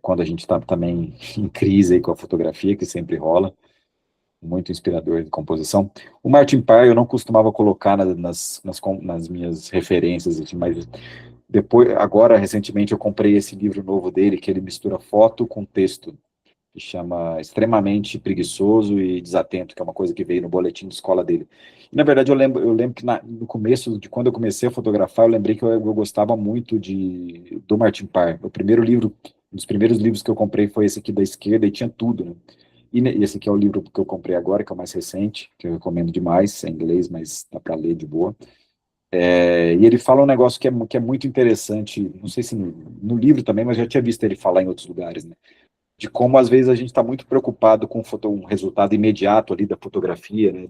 quando a gente está também em crise aí com a fotografia, que sempre rola, muito inspirador de composição. O Martin Parr eu não costumava colocar nas minhas referências, assim, mas agora, recentemente, eu comprei esse livro novo dele, que ele mistura foto com texto, que chama Extremamente Preguiçoso e Desatento, que é uma coisa que veio no boletim de escola dele. E, na verdade, eu lembro que no começo, de quando eu comecei a fotografar, eu lembrei que eu gostava muito do Martin Parr. Um dos primeiros livros que eu comprei foi esse aqui da esquerda, e tinha tudo, né? E esse aqui é o livro que eu comprei agora, que é o mais recente, que eu recomendo demais, é em inglês, mas dá para ler de boa. E ele fala um negócio que é muito interessante, não sei se no livro também, mas já tinha visto ele falar em outros lugares, né? De como às vezes a gente está muito preocupado com um resultado imediato ali da fotografia, né?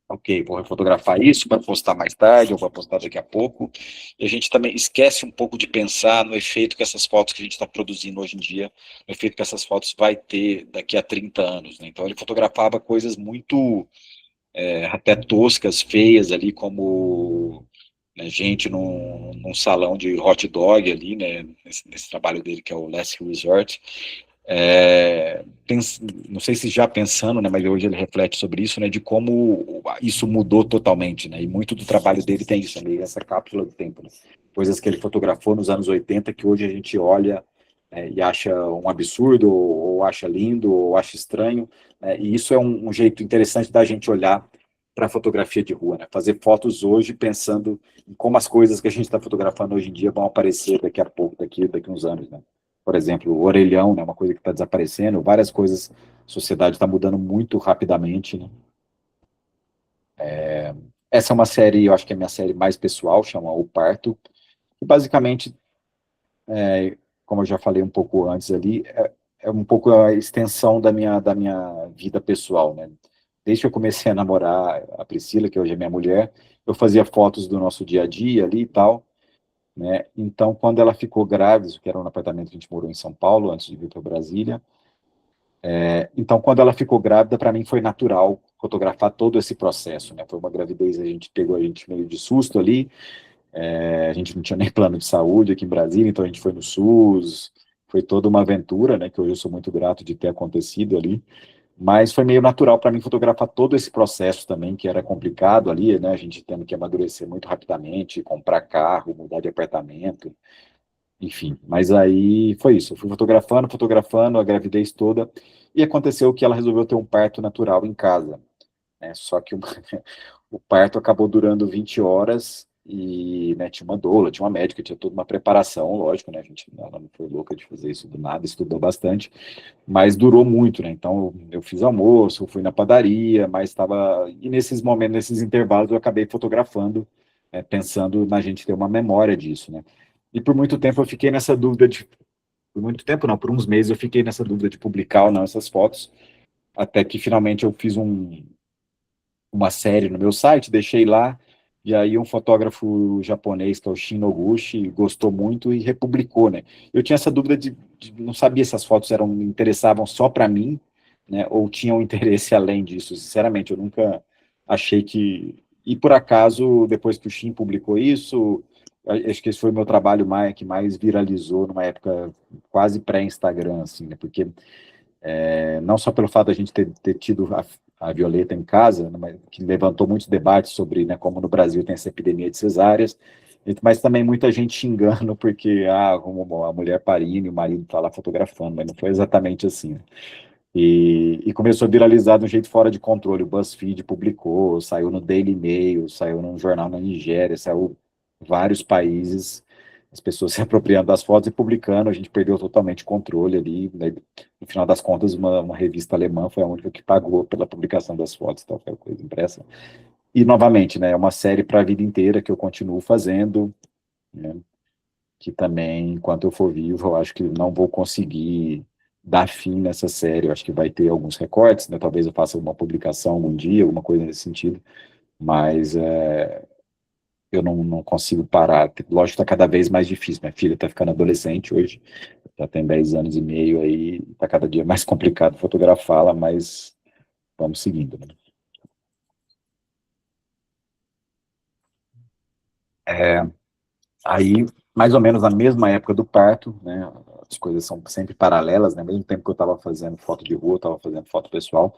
ok, vou fotografar isso para postar mais tarde, ou para postar daqui a pouco, e a gente também esquece um pouco de pensar no efeito que essas fotos que a gente está produzindo hoje em dia, no efeito que essas fotos vai ter daqui a 30 anos, né? Então ele fotografava coisas muito até toscas, feias ali, como, né, gente num salão de hot dog ali, né, nesse trabalho dele que é o Last Resort. Não sei se já pensando, né, mas hoje ele reflete sobre isso, né, de como isso mudou totalmente, né, e muito do trabalho dele tem isso, né, essa cápsula do tempo, né, coisas que ele fotografou nos anos 80 que hoje a gente olha e acha um absurdo, ou acha lindo, ou acha estranho, né, e isso é um jeito interessante da gente olhar para a fotografia de rua, né, fazer fotos hoje pensando em como as coisas que a gente está fotografando hoje em dia vão aparecer daqui a pouco, daqui uns anos, né. Por exemplo, o orelhão, né, uma coisa que está desaparecendo, várias coisas, a sociedade está mudando muito rapidamente, né? Essa é uma série, eu acho que é a minha série mais pessoal, chama O Parto, e basicamente, como eu já falei um pouco antes ali, é um pouco a extensão da minha vida pessoal, né? Desde que eu comecei a namorar a Priscila, que hoje é minha mulher, eu fazia fotos do nosso dia a dia ali e tal, né? Então, quando ela ficou grávida, que era um apartamento que a gente morou em São Paulo, antes de vir para Brasília, então, quando ela ficou grávida, para mim foi natural fotografar todo esse processo, né? Foi uma gravidez, a gente pegou a gente meio de susto ali, a gente não tinha nem plano de saúde aqui em Brasília, então a gente foi no SUS, foi toda uma aventura, né? Que hoje eu sou muito grato de ter acontecido ali, mas foi meio natural para mim fotografar todo esse processo também, que era complicado ali, né? A gente tendo que amadurecer muito rapidamente, comprar carro, mudar de apartamento, enfim. Mas aí foi isso. Eu fui fotografando a gravidez toda, e aconteceu que ela resolveu ter um parto natural em casa, né? Só que o parto acabou durando 20 horas e, né, tinha uma doula, tinha uma médica, tinha toda uma preparação, lógico, né? Ela não foi louca de fazer isso do nada, estudou bastante, mas durou muito, né? Então eu fiz almoço, fui na padaria, mas estava. E nesses momentos, nesses intervalos, eu acabei fotografando, pensando na gente ter uma memória disso, né? E por muito tempo eu fiquei nessa dúvida de. Por muito tempo, não, por uns meses eu fiquei nessa dúvida de publicar ou não essas fotos, até que finalmente eu fiz uma série no meu site, deixei lá, e aí um fotógrafo japonês, que é o Shin Noguchi, gostou muito e republicou, né? Eu tinha essa dúvida não sabia se as fotos me interessavam só para mim, né, ou tinham interesse além disso. Sinceramente, eu nunca achei que... E por acaso, depois que o Shin publicou isso, acho que esse foi o meu trabalho que mais viralizou numa época quase pré-Instagram, assim, né? Porque não só pelo fato de a gente ter tido a Violeta em casa, né, mas que levantou muitos debates sobre, né, como no Brasil tem essa epidemia de cesáreas, mas também muita gente xingando porque como a mulher parindo e o marido está lá fotografando, mas não foi exatamente assim, né? E começou a viralizar de um jeito fora de controle. O BuzzFeed publicou, saiu no Daily Mail, saiu num jornal na Nigéria, saiu em vários países, as pessoas se apropriando das fotos e publicando. A gente perdeu totalmente o controle ali, né? No final das contas, uma revista alemã foi a única que pagou pela publicação das fotos, tal, foi coisa impressa. E, novamente, né, é uma série para a vida inteira que eu continuo fazendo, né, que também, enquanto eu for vivo, eu acho que não vou conseguir dar fim nessa série. Eu acho que vai ter alguns recortes, né, talvez eu faça uma publicação algum dia, alguma coisa nesse sentido, mas eu não consigo parar. Lógico que está cada vez mais difícil. Minha filha está ficando adolescente hoje, já tem 10 anos e meio aí, está cada dia mais complicado fotografá-la, mas vamos seguindo, né? Aí, mais ou menos na mesma época do parto, né, as coisas são sempre paralelas, né, ao mesmo tempo que eu estava fazendo foto de rua, eu estava fazendo foto pessoal.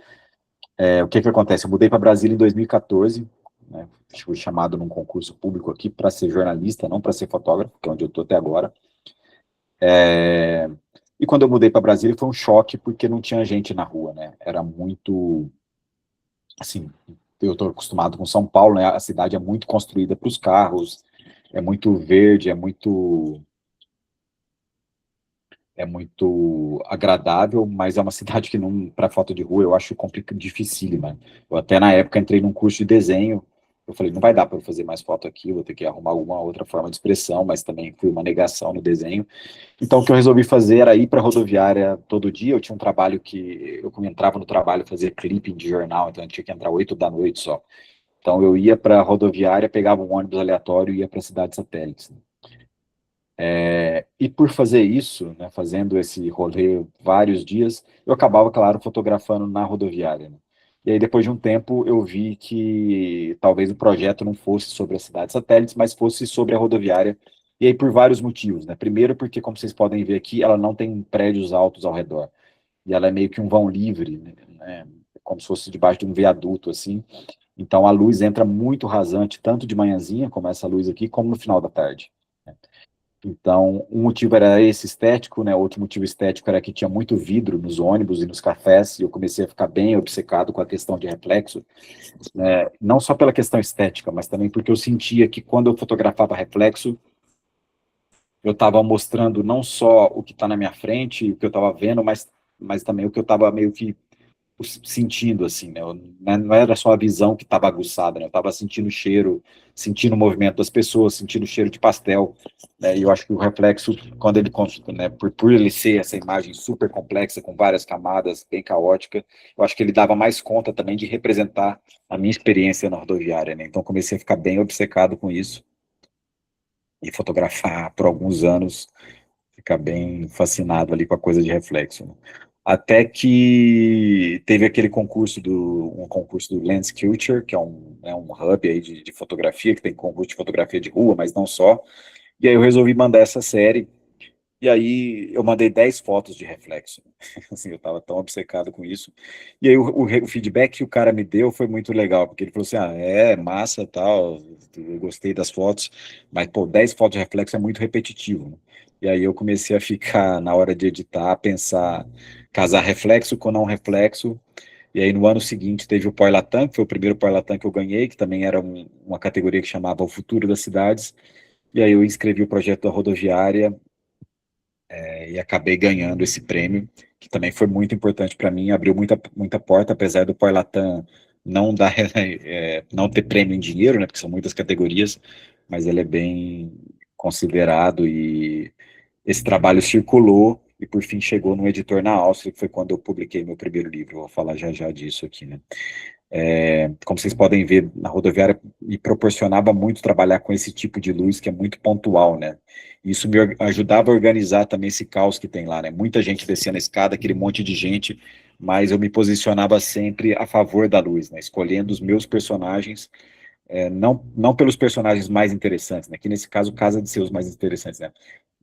O que acontece? Eu mudei para Brasília em 2014, né, fui chamado num concurso público aqui para ser jornalista, não para ser fotógrafo, que é onde eu estou até agora. E quando eu mudei para Brasília foi um choque, porque não tinha gente na rua, né, era muito, assim, eu estou acostumado com São Paulo, né, a cidade é muito construída para os carros, é muito verde, é muito agradável, mas é uma cidade que não, para foto de rua, eu acho dificílima. Eu até na época entrei num curso de desenho, eu falei, não vai dar para eu fazer mais foto aqui, vou ter que arrumar alguma outra forma de expressão, mas também fui uma negação no desenho. Então o que eu resolvi fazer era ir para a rodoviária todo dia. Eu tinha um trabalho que eu entrava no trabalho fazer clipping de jornal, então eu tinha que entrar 8 da noite só. Então, eu ia para a rodoviária, pegava um ônibus aleatório e ia para a cidade satélites. Né? E por fazer isso, né, fazendo esse rolê vários dias, eu acabava, claro, fotografando na rodoviária. Né? E aí, depois de um tempo, eu vi que talvez o projeto não fosse sobre as cidades satélites, mas fosse sobre a rodoviária. E aí, por vários motivos. Né? Primeiro, porque, como vocês podem ver aqui, ela não tem prédios altos ao redor. E ela é meio que um vão livre, né? Como se fosse debaixo de um viaduto, assim. Então, a luz entra muito rasante, tanto de manhãzinha, como essa luz aqui, como no final da tarde. Né? Então, um motivo era esse estético, né? Outro motivo estético era que tinha muito vidro nos ônibus e nos cafés, e eu comecei a ficar bem obcecado com a questão de reflexo, né? Não só pela questão estética, mas também porque eu sentia que quando eu fotografava reflexo, eu estava mostrando não só o que está na minha frente, o que eu estava vendo, mas também o que eu estava meio que sentindo, assim, né? Não era só a visão que estava aguçada, né? Eu estava sentindo o cheiro, sentindo o movimento das pessoas, sentindo o cheiro de pastel, né? E eu acho que o reflexo, quando ele, né, por ele ser essa imagem super complexa, com várias camadas, bem caótica, eu acho que ele dava mais conta também de representar a minha experiência na rodoviária, né? Então comecei a ficar bem obcecado com isso e fotografar por alguns anos, ficar bem fascinado ali com a coisa de reflexo, né? Até que teve aquele um concurso do Lens Culture, que é um hub aí de fotografia, que tem concurso de fotografia de rua, mas não só. E aí eu resolvi mandar essa série, e aí eu mandei 10 fotos de reflexo. Assim, eu estava tão obcecado com isso. E aí o feedback que o cara me deu foi muito legal, porque ele falou assim, massa, tal, eu gostei das fotos, mas, pô, 10 fotos de reflexo é muito repetitivo, né? E aí eu comecei a ficar, na hora de editar, a pensar, casar reflexo com não reflexo. E aí no ano seguinte teve o Poilatam, que foi o primeiro Poilatam que eu ganhei, que também era uma categoria que chamava O Futuro das Cidades. E aí eu inscrevi o projeto da rodoviária, e acabei ganhando esse prêmio, que também foi muito importante para mim, abriu muita porta, apesar do Poilatam não dar, não ter prêmio em dinheiro, né, porque são muitas categorias, mas ele é bem considerado, e esse trabalho circulou e por fim chegou no editor na Áustria, que foi quando eu publiquei meu primeiro livro. Eu vou falar já já disso aqui, né? Como vocês podem ver, na rodoviária me proporcionava muito trabalhar com esse tipo de luz que é muito pontual, né? Isso me ajudava a organizar também esse caos que tem lá, né? Muita gente descendo a escada, aquele monte de gente, mas eu me posicionava sempre a favor da luz, né? Escolhendo os meus personagens, não pelos personagens mais interessantes, né? Que nesse caso, casa de ser os mais interessantes, né?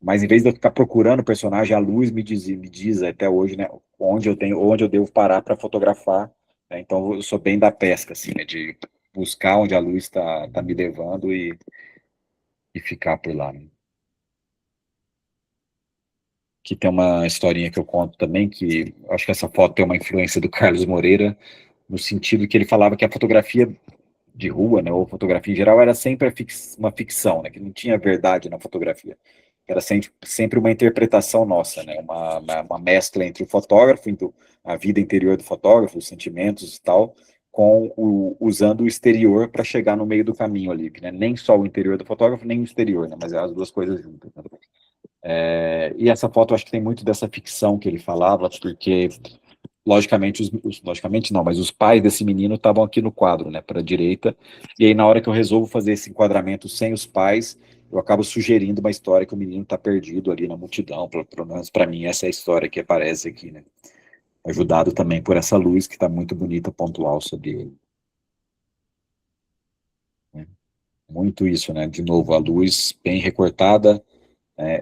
Mas em vez de eu ficar procurando o personagem, a luz me diz até hoje, né? Onde eu devo parar para fotografar, né? Então eu sou bem da pesca, assim, né? De buscar onde a luz tá me levando e ficar por lá, né? Que tem uma historinha que eu conto também, que acho que essa foto tem uma influência do Carlos Moreira, no sentido que ele falava que a fotografia de rua, né, ou fotografia em geral, era sempre uma ficção, né, que não tinha verdade na fotografia. Era sempre uma interpretação nossa, né, uma mescla entre o fotógrafo, então, a vida interior do fotógrafo, os sentimentos e tal, usando o exterior para chegar no meio do caminho ali, né, nem só o interior do fotógrafo, nem o exterior, né, mas as duas coisas juntas. Né? E essa foto, eu acho que tem muito dessa ficção que ele falava, porque logicamente, logicamente não, mas os pais desse menino estavam aqui no quadro, né, para a direita, e aí na hora que eu resolvo fazer esse enquadramento sem os pais, eu acabo sugerindo uma história que o menino está perdido ali na multidão, pelo menos para mim essa é a história que aparece aqui, né, ajudado também por essa luz que está muito bonita, pontual sobre ele. Né? Muito isso, né, de novo, a luz bem recortada.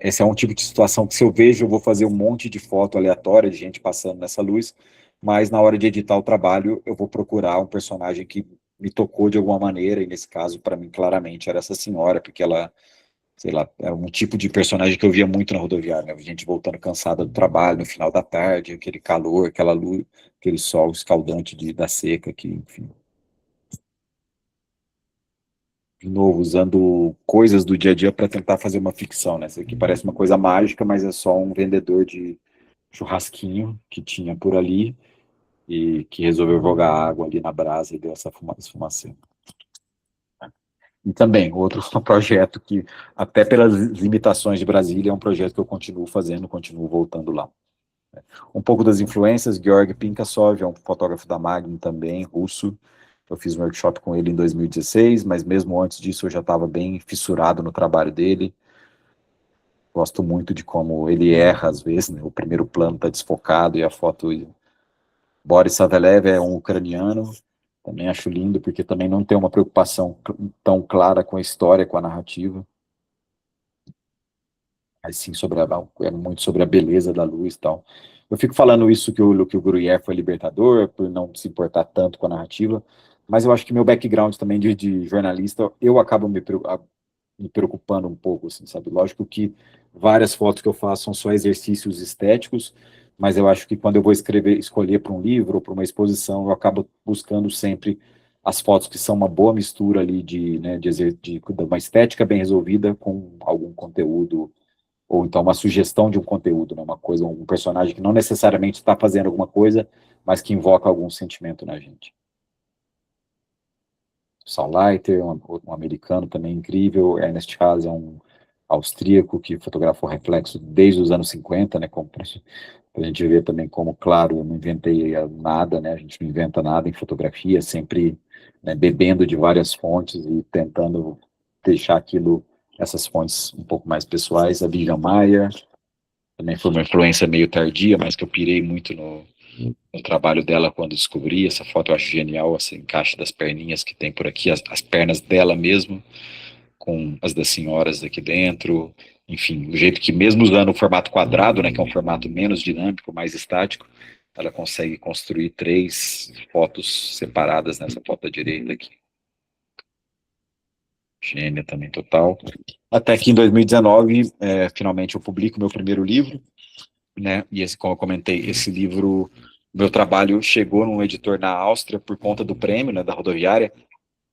Esse é um tipo de situação que, se eu vejo, eu vou fazer um monte de foto aleatória de gente passando nessa luz, mas na hora de editar o trabalho, eu vou procurar um personagem que me tocou de alguma maneira, e nesse caso, para mim, claramente, era essa senhora, porque ela, sei lá, é um tipo de personagem que eu via muito na rodoviária, né? Gente voltando cansada do trabalho, no final da tarde, aquele calor, aquela luz, aquele sol escaldante da seca, que, enfim. De novo, usando coisas do dia a dia para tentar fazer uma ficção, né? Isso aqui parece uma coisa mágica, mas é só um vendedor de churrasquinho que tinha por ali e que resolveu jogar água ali na brasa e deu essa esfumacê. E também, outro projeto que, até pelas limitações de Brasília, é um projeto que eu continuo fazendo, continuo voltando lá. Um pouco das influências, Georg Pinkassov é um fotógrafo da Magnum também, russo, Eu fiz um workshop com ele em 2016, mas mesmo antes disso eu já estava bem fissurado no trabalho dele. Gosto muito de como ele erra às vezes, né? O primeiro plano está desfocado e a foto... Boris Savelev é um ucraniano, também acho lindo, porque também não tem uma preocupação tão clara com a história, com a narrativa. Mas sim, é muito sobre a beleza da luz e tal. Eu fico falando isso que o Gruyère foi libertador, por não se importar tanto com a narrativa, mas eu acho que meu background também de jornalista, eu acabo me preocupando um pouco, assim, sabe? Lógico que várias fotos que eu faço são só exercícios estéticos, mas eu acho que quando eu vou escolher para um livro ou para uma exposição, eu acabo buscando sempre as fotos que são uma boa mistura ali né, de uma estética bem resolvida com algum conteúdo, ou então uma sugestão de um conteúdo, né, uma coisa, um personagem que não necessariamente está fazendo alguma coisa, mas que invoca algum sentimento na gente. Saul Leiter, um americano também incrível, Ernest Haas é um austríaco que fotografou reflexo desde os anos 50, né, como a gente ver também como, claro, eu não inventei nada, né, a gente não inventa nada em fotografia, sempre, né, bebendo de várias fontes e tentando deixar essas fontes um pouco mais pessoais. A Vivian Maier também foi uma influência meio tardia, mas que eu pirei muito no trabalho dela quando descobri. Essa foto eu acho genial, esse encaixe das perninhas que tem por aqui, as pernas dela mesmo, com as das senhoras aqui dentro, enfim, o jeito que mesmo usando o formato quadrado, né, que é um formato menos dinâmico, mais estático, ela consegue construir 3 fotos separadas nessa foto da direita aqui. Gênia também total. Até que em 2019, finalmente eu publico meu primeiro livro, né, e como eu comentei, esse livro, meu trabalho chegou num editor na Áustria por conta do prêmio, né, da rodoviária.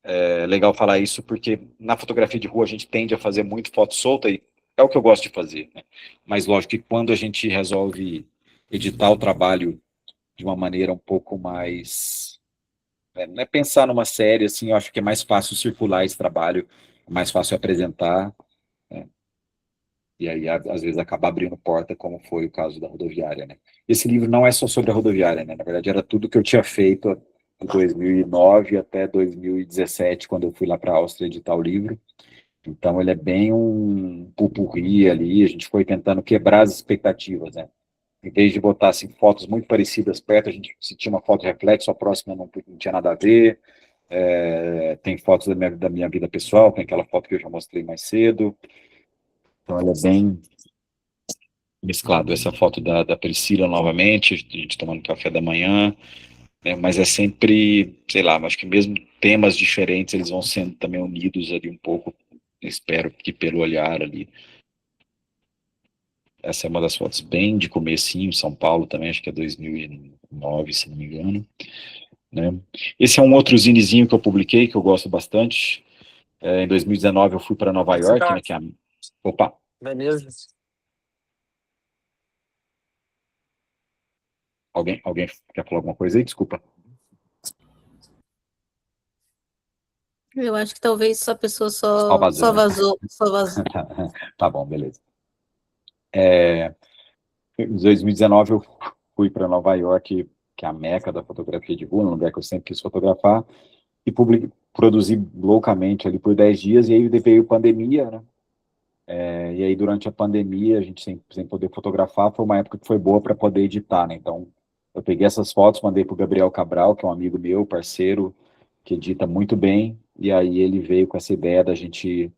É legal falar isso porque na fotografia de rua a gente tende a fazer muito foto solta e é o que eu gosto de fazer, né? Mas lógico que quando a gente resolve editar o trabalho de uma maneira um pouco mais, né, pensar numa série, assim, eu acho que é mais fácil circular esse trabalho, é mais fácil apresentar, né? E aí às vezes acaba abrindo porta, como foi o caso da rodoviária, né? Esse livro não é só sobre a rodoviária, né? Na verdade era tudo que eu tinha feito de 2009 até 2017, quando eu fui lá para a Áustria editar o livro. Então, ele é bem um pupurri ali, a gente foi tentando quebrar as expectativas, né? Em vez de botar assim, fotos muito parecidas perto, a gente, se tinha uma foto reflexo, a próxima não tinha nada a ver. Tem fotos da minha vida pessoal, tem aquela foto que eu já mostrei mais cedo. Então, ela é bem mesclado. Essa foto da Priscila, novamente, a gente tomando café da manhã, né? Mas é sempre, sei lá, acho que mesmo temas diferentes, eles vão sendo também unidos ali um pouco, espero que pelo olhar ali. Essa é uma das fotos bem de comecinho, São Paulo também, acho que é 2009, se não me engano, né? Esse é um outro zinezinho que eu publiquei, que eu gosto bastante. Em 2019 eu fui para Nova York, né, que é Opa! Beleza. Alguém quer falar alguma coisa aí? Desculpa. Eu acho que talvez a pessoa Só só vazando. vazou, só vazou. Tá bom, beleza. Em 2019 eu fui para Nova York, que é a meca da fotografia de rua, um lugar que eu sempre quis fotografar, e produzi loucamente ali por 10 dias, e aí veio pandemia, né? E aí durante a pandemia, a gente sem poder fotografar, foi uma época que foi boa para poder editar, né? Então, eu peguei essas fotos, mandei para o Gabriel Cabral, que é um amigo meu, parceiro, que edita muito bem, e aí ele veio com essa ideia da gente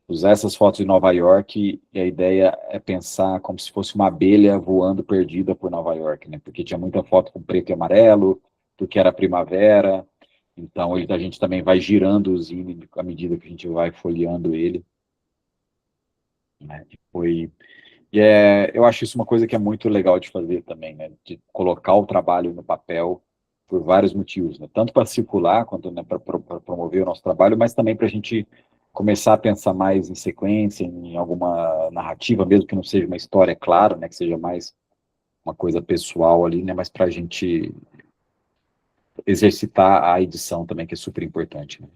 usar essas fotos de Nova York, e a ideia é pensar como se fosse uma abelha voando perdida por Nova York, né? Porque tinha muita foto com preto e amarelo, porque era primavera, então a gente também vai girando o zine à medida que a gente vai folheando ele, né? Eu acho isso uma coisa que é muito legal de fazer também, né? De colocar o trabalho no papel por vários motivos, né? Tanto para circular, quanto, né, para promover o nosso trabalho, mas também para a gente começar a pensar mais em sequência, em alguma narrativa, mesmo que não seja uma história, claro, né? Que seja mais uma coisa pessoal ali, né? Mas para a gente exercitar a edição também, que é super importante, né?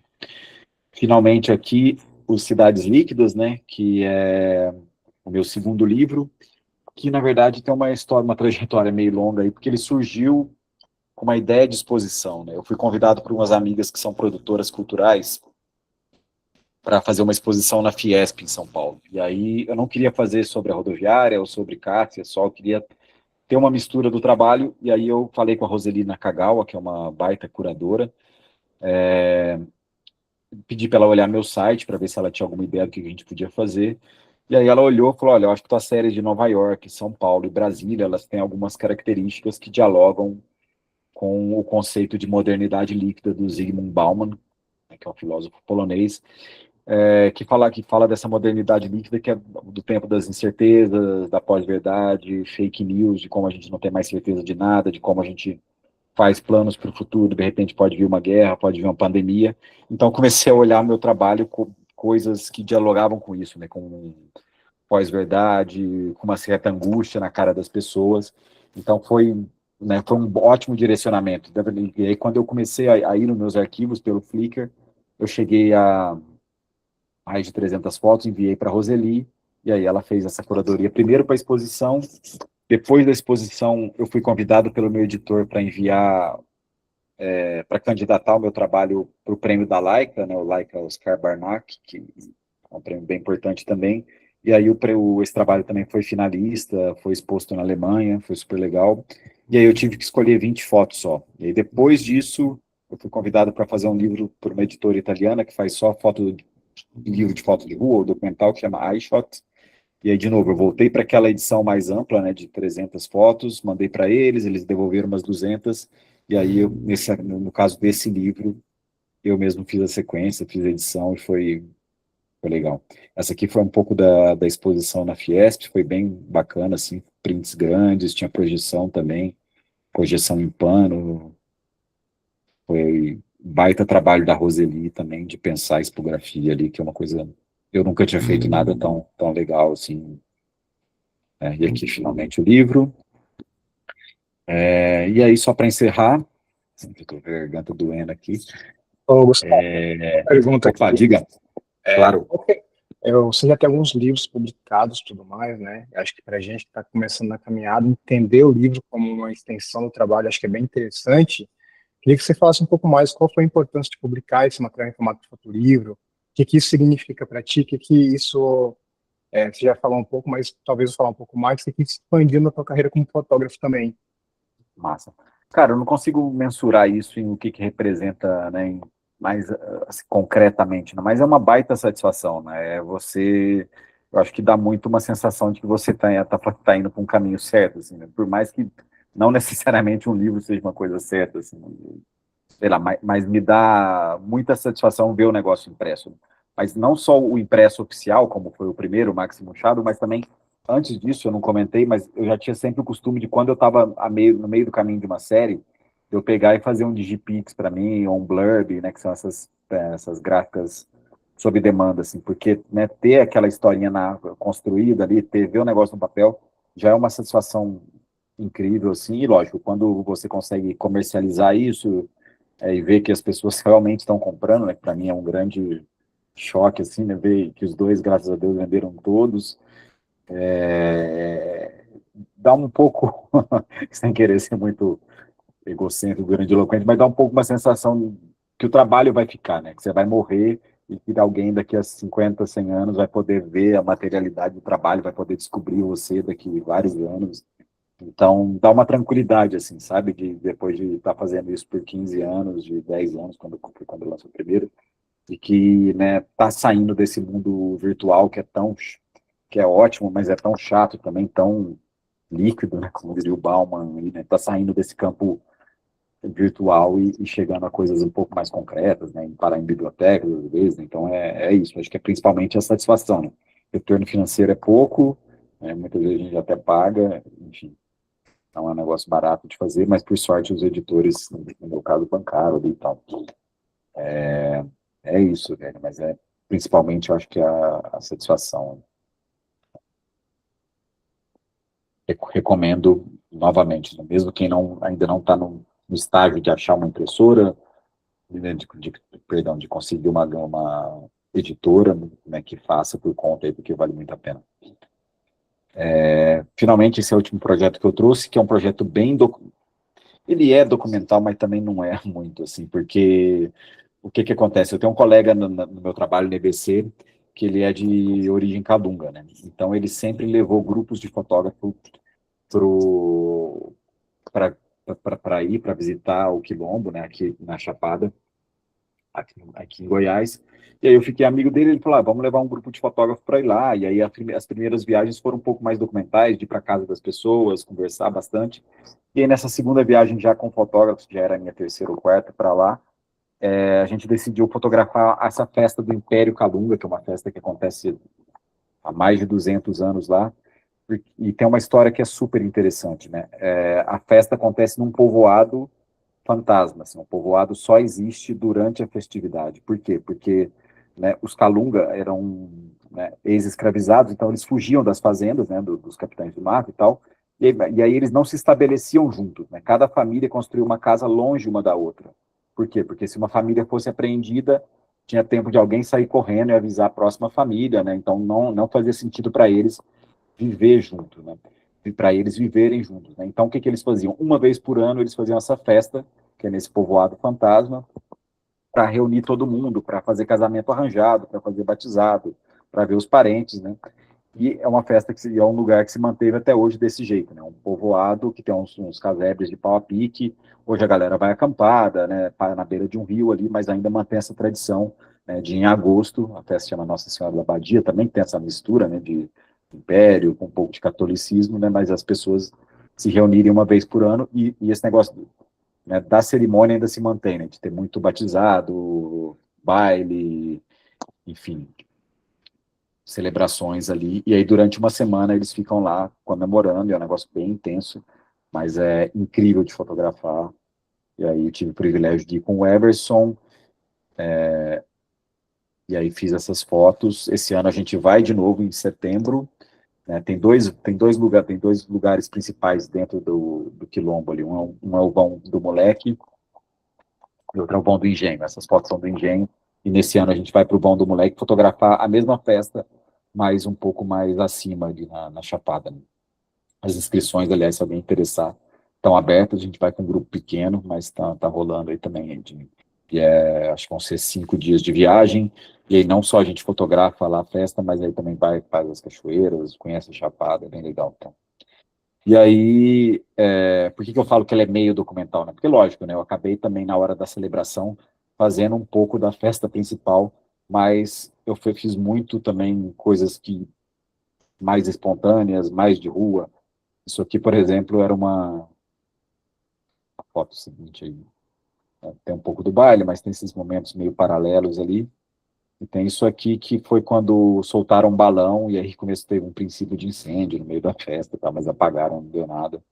Finalmente aqui, os Cidades Líquidas, né? Que é o meu segundo livro, que na verdade tem uma história, uma trajetória meio longa aí, porque ele surgiu com uma ideia de exposição, né? Eu fui convidado por umas amigas que são produtoras culturais para fazer uma exposição na Fiesp, em São Paulo. E aí eu não queria fazer sobre a rodoviária ou sobre Cássia, só eu queria ter uma mistura do trabalho, e aí eu falei com a Roselina Kagawa, que é uma baita curadora, pedi para ela olhar meu site para ver se ela tinha alguma ideia do que a gente podia fazer. E aí ela olhou e falou, olha, eu acho que tuas séries de Nova York, São Paulo e Brasília, elas têm algumas características que dialogam com o conceito de modernidade líquida do Zygmunt Bauman, né, que é um filósofo polonês, que fala dessa modernidade líquida que é do tempo das incertezas, da pós-verdade, fake news, de como a gente não tem mais certeza de nada, de como a gente faz planos para o futuro, de repente pode vir uma guerra, pode vir uma pandemia. Então comecei a olhar meu trabalho com coisas que dialogavam com isso, né, com pós-verdade, com uma certa angústia na cara das pessoas. Então foi um ótimo direcionamento. E aí quando eu comecei a ir nos meus arquivos pelo Flickr, eu cheguei a mais de 300 fotos, enviei para a Roseli, e aí ela fez essa curadoria primeiro para a exposição. Depois da exposição, eu fui convidado pelo meu editor para enviar, para candidatar o meu trabalho para o prêmio da Laika, né, o Laika Oscar Barnack, que é um prêmio bem importante também. E aí esse trabalho também foi finalista, foi exposto na Alemanha, foi super legal. E aí eu tive que escolher 20 fotos só. E aí depois disso, eu fui convidado para fazer um livro por uma editora italiana que faz só livro de foto de rua, ou documental, que chama iShot. E aí, de novo, eu voltei para aquela edição mais ampla, né, de 300 fotos, mandei para eles devolveram umas 200, e aí, no caso desse livro, eu mesmo fiz a sequência, fiz a edição, e foi legal. Essa aqui foi um pouco da exposição na Fiesp, foi bem bacana, assim, prints grandes, tinha projeção também, projeção em pano, foi baita trabalho da Roseli também, de pensar a expografia ali, que é uma coisa... Eu nunca tinha feito nada tão legal, assim. E aqui, finalmente, o livro. E aí, só para encerrar, estou com a garganta doendo aqui. Ô, Gustavo, pergunta Opa, aqui. diga. Claro. Você já tem alguns livros publicados e tudo mais, né? Acho que para a gente que está começando na caminhada, entender o livro como uma extensão do trabalho, acho que é bem interessante. Queria que você falasse um pouco mais qual foi a importância de publicar esse material em formato de fotolivro, o que isso significa para ti, o que isso... você já falou um pouco, mas talvez eu falar um pouco mais, que isso expandiu na tua carreira como fotógrafo também. Massa. Cara, eu não consigo mensurar isso em o que representa, né, mais assim, concretamente, né, mas é uma baita satisfação, né? Eu acho que dá muito uma sensação de que você tá indo para um caminho certo, assim, né? Por mais que não necessariamente um livro seja uma coisa certa, assim, sei lá, mas me dá muita satisfação ver o negócio impresso. Mas não só o impresso oficial, como foi o primeiro, o Máximo Machado, mas também, antes disso, eu não comentei, mas eu já tinha sempre o costume de, quando eu estava no meio do caminho de uma série, eu pegar e fazer um Digipix para mim, ou um Blurb, né, que são essas gráficas sob demanda, assim, porque, né, ter aquela historinha construída ali, ver o negócio no papel, já é uma satisfação incrível, assim, e lógico, quando você consegue comercializar isso, e ver que as pessoas realmente estão comprando, né, que para mim é um grande choque, assim, né, ver que os dois, graças a Deus, venderam todos, dá um pouco, sem querer ser muito egocêntrico, grandiloquente, mas dá um pouco uma sensação que o trabalho vai ficar, né, que você vai morrer e que alguém daqui a 50, 100 anos vai poder ver a materialidade do trabalho, vai poder descobrir você daqui a vários anos. Então, dá uma tranquilidade, assim, sabe, depois de estar fazendo isso por 15 anos, de 10 anos, quando eu lancei o primeiro, e que, né, tá saindo desse mundo virtual que é ótimo, mas é tão chato também, tão líquido, né, como diria o Bauman, né, tá saindo desse campo virtual e chegando a coisas um pouco mais concretas, né, parar em bibliotecas, às vezes. Então, é isso, acho que é principalmente a satisfação, né? Retorno financeiro é pouco, né, muitas vezes a gente até paga, enfim, não é um negócio barato de fazer, mas, por sorte, os editores, no meu caso, bancaram ali e tal. É isso, velho, mas principalmente, eu acho que a satisfação. Recomendo novamente, né? Mesmo quem ainda não está no estágio de achar uma impressora, né, de conseguir uma editora, né, que faça por conta aí, porque vale muito a pena. Finalmente, esse é o último projeto que eu trouxe, que é um projeto Ele é documental, mas também não é muito, assim, porque o que acontece? Eu tenho um colega no meu trabalho no EBC, que ele é de origem calunga, né? Então, ele sempre levou grupos de fotógrafos para ir para visitar o Quilombo, né, aqui na Chapada, aqui em Goiás. E aí eu fiquei amigo dele, ele falou, vamos levar um grupo de fotógrafos para ir lá. E aí as primeiras viagens foram um pouco mais documentais, de ir para casa das pessoas, conversar bastante. E aí nessa segunda viagem já com fotógrafos, já era a minha terceira ou quarta para lá, a gente decidiu fotografar essa festa do Império Calunga, que é uma festa que acontece há mais de 200 anos lá. E tem uma história que é super interessante, né? A festa acontece num povoado fantasma, assim, o povoado só existe durante a festividade. Por quê? Porque, né, os Calunga eram, né, ex-escravizados, então eles fugiam das fazendas, né, dos capitães do mato e tal, e aí eles não se estabeleciam juntos, né? Cada família construiu uma casa longe uma da outra. Por quê? Porque se uma família fosse apreendida, tinha tempo de alguém sair correndo e avisar a próxima família, né? Então não fazia sentido para eles viver junto, né? Para eles viverem juntos, né? Então, o que eles faziam? Uma vez por ano, eles faziam essa festa, que é nesse povoado fantasma, para reunir todo mundo, para fazer casamento arranjado, para fazer batizado, para ver os parentes, né? E é uma festa é um lugar que se manteve até hoje desse jeito, né? Um povoado que tem uns casebres de pau a pique. Hoje a galera vai acampada, né? Para na beira de um rio ali, mas ainda mantém essa tradição, né, de em agosto, a festa chama Nossa Senhora da Abadia, também tem essa mistura, né, de império com um pouco de catolicismo, né? Mas as pessoas se reunirem uma vez por ano e esse negócio, né, da cerimônia ainda se mantém, né? De ter muito batizado, baile, enfim, celebrações ali, e aí durante uma semana eles ficam lá comemorando, é um negócio bem intenso, mas é incrível de fotografar, e aí eu tive o privilégio de ir com o Everson, e aí fiz essas fotos. Esse ano a gente vai de novo em setembro, né? Tem dois lugares principais dentro do Quilombo ali, um é o Vão do Moleque, e outro é o Vão do Engenho. Essas fotos são do Engenho, e nesse ano a gente vai para o Vão do Moleque fotografar a mesma festa, mas um pouco mais acima ali na Chapada, né? As inscrições, aliás, se alguém interessar, estão abertas. A gente vai com um grupo pequeno, mas tá rolando aí também. Acho que vão ser 5 dias de viagem, e aí não só a gente fotografa lá a festa, mas aí também faz as cachoeiras, conhece a Chapada, é bem legal. Então. E aí, por que eu falo que ela é meio documental, né? Porque, lógico, né, eu acabei também, na hora da celebração, fazendo um pouco da festa principal, mas eu fiz muito também coisas que mais espontâneas, mais de rua. Isso aqui, por exemplo, era uma foto seguinte aí. Tem um pouco do baile, mas tem esses momentos meio paralelos ali. E tem isso aqui que foi quando soltaram um balão e aí teve um princípio de incêndio no meio da festa, tá, mas apagaram, não deu nada.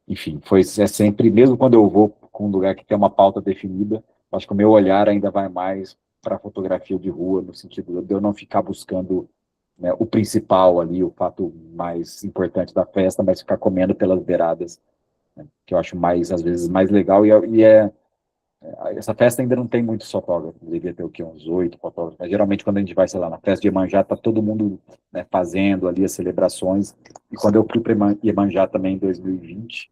Enfim, é sempre, mesmo quando eu vou com um lugar que tem uma pauta definida, acho que o meu olhar ainda vai mais para a fotografia de rua, no sentido de eu não ficar buscando, né, o principal ali, o fato mais importante da festa, mas ficar comendo pelas beiradas, né, que eu acho mais, às vezes, mais legal, essa festa ainda não tem muitos fotógrafos, devia ter o quê? Uns 8 fotógrafos, mas geralmente quando a gente vai, sei lá, na festa de Iemanjá, tá todo mundo, né, fazendo ali as celebrações, e quando eu fui para Iemanjá também em 2020,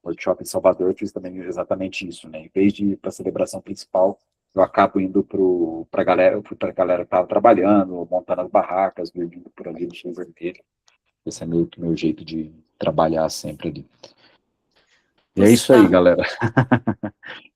workshop em Salvador, eu fiz também exatamente isso, né, em vez de ir para a celebração principal, eu acabo indo para a galera que estava trabalhando, montando as barracas, vindo por ali no Chão Vermelho. Esse é meio que meu jeito de trabalhar sempre ali. E é isso aí, galera.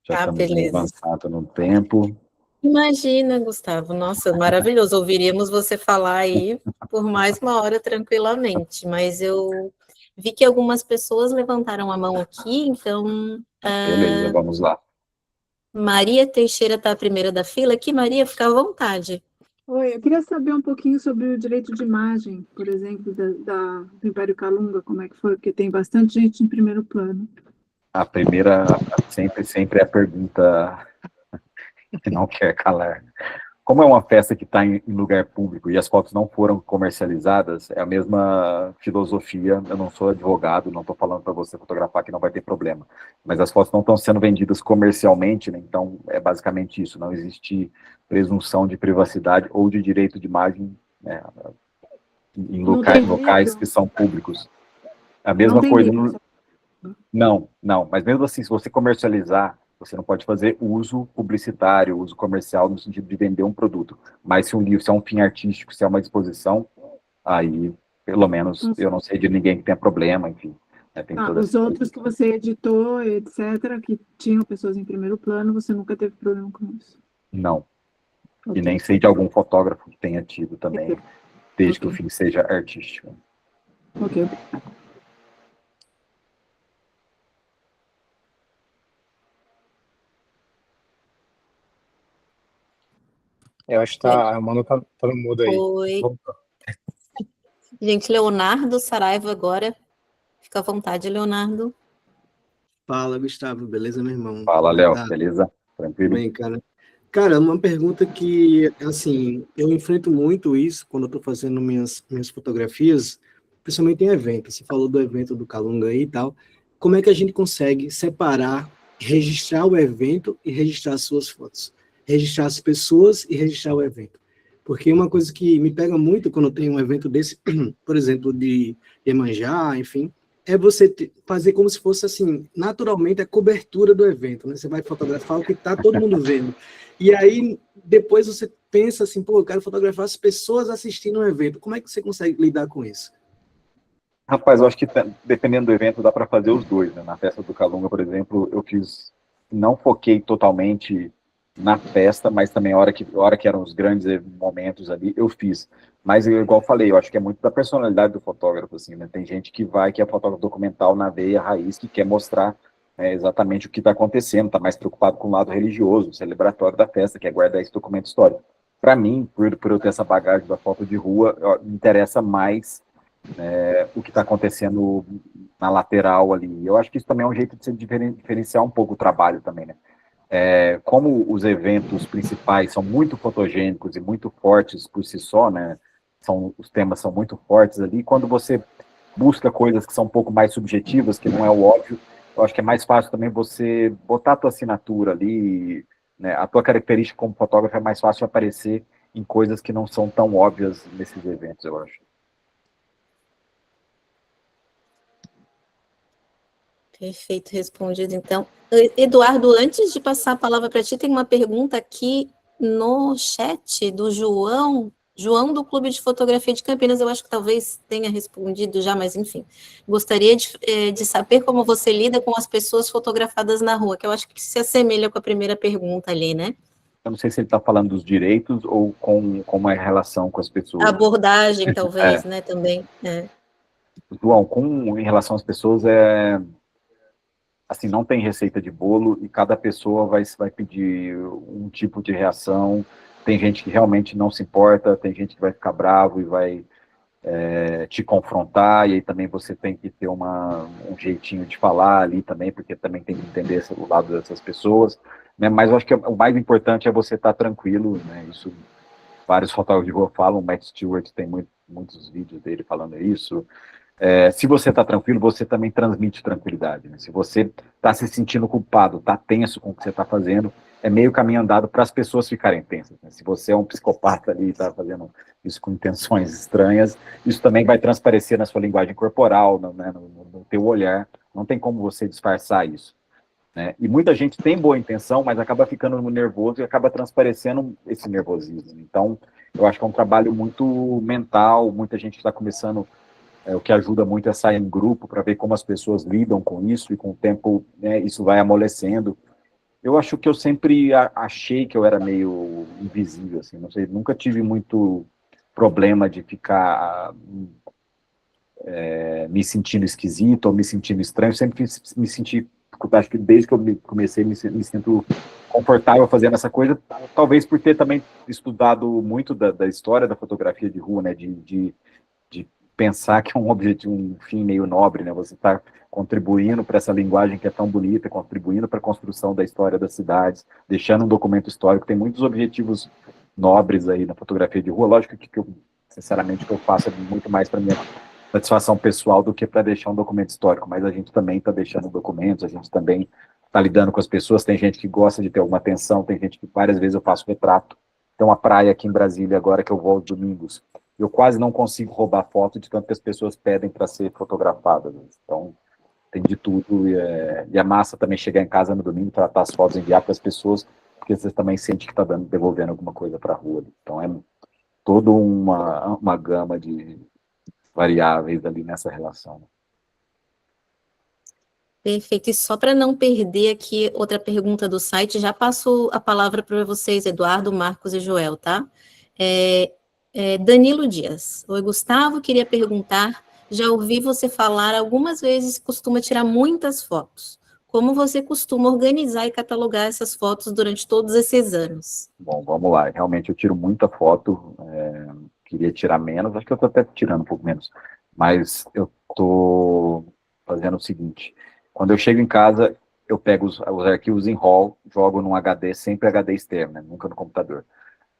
Já estamos avançando no tempo. Imagina, Gustavo. Nossa, maravilhoso. Ouviríamos você falar aí por mais uma hora tranquilamente, mas eu vi que algumas pessoas levantaram a mão aqui, então... Beleza, vamos lá. Maria Teixeira está a primeira da fila. Aqui, Maria, fica à vontade. Oi, eu queria saber um pouquinho sobre o direito de imagem, por exemplo, do Império Calunga, como é que foi, porque tem bastante gente em primeiro plano. A primeira, sempre é a pergunta que não quer calar. Como é uma festa que está em lugar público e as fotos não foram comercializadas, é a mesma filosofia. Eu não sou advogado, não estou falando para você fotografar que não vai ter problema, mas as fotos não estão sendo vendidas comercialmente, né? Então é basicamente isso, não existe presunção de privacidade ou de direito de imagem, né, em locais que são públicos. A mesma coisa Não, mas mesmo assim, se você comercializar, você não pode fazer uso publicitário, uso comercial no sentido de vender um produto. Mas se um livro, se é um fim artístico, se é uma exposição, aí, pelo menos, eu não sei de ninguém que tenha problema, enfim. Né, tem toda Os outros que você editou, etc., que tinham pessoas em primeiro plano, você nunca teve problema com isso? Não. E Ok. nem sei de algum fotógrafo que tenha tido também, desde que o Ok. fim seja artístico. Ok. Eu acho que tá, a Manu tá no mudo aí. Oi. Voltou. Gente, Leonardo Saraiva agora. Fica à vontade, Leonardo. Fala, Gustavo, beleza, meu irmão? Fala, Como é que Léo, tá? beleza? Tudo Tranquilo? bem, cara? Cara, uma pergunta que, assim, eu enfrento muito isso quando eu tô fazendo minhas fotografias, principalmente em evento. Você falou do evento do Calunga aí e tal. Como é que a gente consegue separar, registrar o evento e registrar as suas fotos? Registrar as pessoas e registrar o evento. Porque uma coisa que me pega muito quando tem um evento desse, por exemplo, de Iemanjá, enfim, é você fazer como se fosse assim, naturalmente a cobertura do evento, né? Você vai fotografar o que está todo mundo vendo. E aí, depois você pensa assim, pô, eu quero fotografar as pessoas assistindo o evento. Como é que você consegue lidar com isso? Rapaz, eu acho que dependendo do evento dá para fazer os dois, né? Na festa do Calunga, por exemplo, eu fiz, não foquei totalmente na festa, mas também a hora que eram os grandes momentos ali, eu fiz. Mas igual eu falei, eu acho que é muito da personalidade do fotógrafo, assim, né? Tem gente que é fotógrafo documental na veia raiz, que quer mostrar exatamente o que está acontecendo, está mais preocupado com o lado religioso, celebratório da festa, quer guardar esse documento histórico. Para mim, por eu ter essa bagagem da foto de rua, me interessa mais o que está acontecendo na lateral ali. Eu acho que isso também é um jeito de se diferenciar um pouco o trabalho também, né? Como os eventos principais são muito fotogênicos e muito fortes por si só, né? Os temas são muito fortes ali. Quando você busca coisas que são um pouco mais subjetivas, que não é o óbvio, eu acho que é mais fácil também você botar a tua assinatura ali, né? A tua característica como fotógrafo é mais fácil aparecer em coisas que não são tão óbvias nesses eventos, eu acho. Perfeito, respondido. Então, Eduardo, antes de passar a palavra para ti, tem uma pergunta aqui no chat do João do Clube de Fotografia de Campinas. Eu acho que talvez tenha respondido já, mas enfim. Gostaria de saber como você lida com as pessoas fotografadas na rua, que eu acho que se assemelha com a primeira pergunta ali, né? Eu não sei se ele está falando dos direitos ou com a relação com as pessoas. A abordagem, talvez, né, também. João, em relação às pessoas, assim, não tem receita de bolo e cada pessoa vai pedir um tipo de reação. Tem gente que realmente não se importa, tem gente que vai ficar bravo e vai te confrontar, e aí também você tem que ter um jeitinho de falar ali também, porque também tem que entender o lado dessas pessoas, né? Mas eu acho que o mais importante é você estar tranquilo, né? Isso vários fotógrafos de rua falam, o Matt Stewart tem muitos vídeos dele falando isso. Se você está tranquilo, você também transmite tranquilidade, né? Se você está se sentindo culpado, está tenso com o que você está fazendo, é meio caminho andado para as pessoas ficarem tensas, né? Se você é um psicopata ali e está fazendo isso com intenções estranhas, isso também vai transparecer na sua linguagem corporal, no teu olhar. Não tem como você disfarçar isso, né? E muita gente tem boa intenção, mas acaba ficando nervoso e acaba transparecendo esse nervosismo. Então, eu acho que é um trabalho muito mental, muita gente está começando. O que ajuda muito é sair em grupo para ver como as pessoas lidam com isso, e com o tempo, né, isso vai amolecendo. Eu acho que eu sempre achei que eu era meio invisível, assim, não sei, nunca tive muito problema de ficar me sentindo esquisito ou me sentindo estranho, sempre me senti, acho que desde que eu comecei, me sinto confortável fazendo essa coisa, talvez por ter também estudado muito da história da fotografia de rua, né, de pensar que é um objetivo, um fim meio nobre, né? Você está contribuindo para essa linguagem que é tão bonita, contribuindo para a construção da história das cidades, deixando um documento histórico. Tem muitos objetivos nobres aí na fotografia de rua. Lógico que eu, sinceramente, o que eu faço é muito mais para minha satisfação pessoal do que para deixar um documento histórico, mas a gente também está deixando documentos, a gente também está lidando com as pessoas. Tem gente que gosta de ter alguma atenção, tem gente que várias vezes eu faço retrato. Tem uma praia aqui em Brasília agora que eu vou aos domingos. Eu quase não consigo roubar foto de tanto que as pessoas pedem para ser fotografadas. Então, tem de tudo, e a massa também chegar em casa no domingo, tratar as fotos, enviar para as pessoas, porque você também sente que está devolvendo alguma coisa para a rua. Então, é toda uma gama de variáveis ali nessa relação. Perfeito. E só para não perder aqui outra pergunta do site, já passo a palavra para vocês, Eduardo, Marcos e Joel, tá? Danilo Dias. Oi, Gustavo, queria perguntar, já ouvi você falar algumas vezes que costuma tirar muitas fotos. Como você costuma organizar e catalogar essas fotos durante todos esses anos? Bom, vamos lá. Realmente eu tiro muita foto, queria tirar menos, acho que eu estou até tirando um pouco menos, mas eu estou fazendo o seguinte, quando eu chego em casa, eu pego os arquivos em RAW, jogo num HD, sempre HD externo, né? Nunca no computador.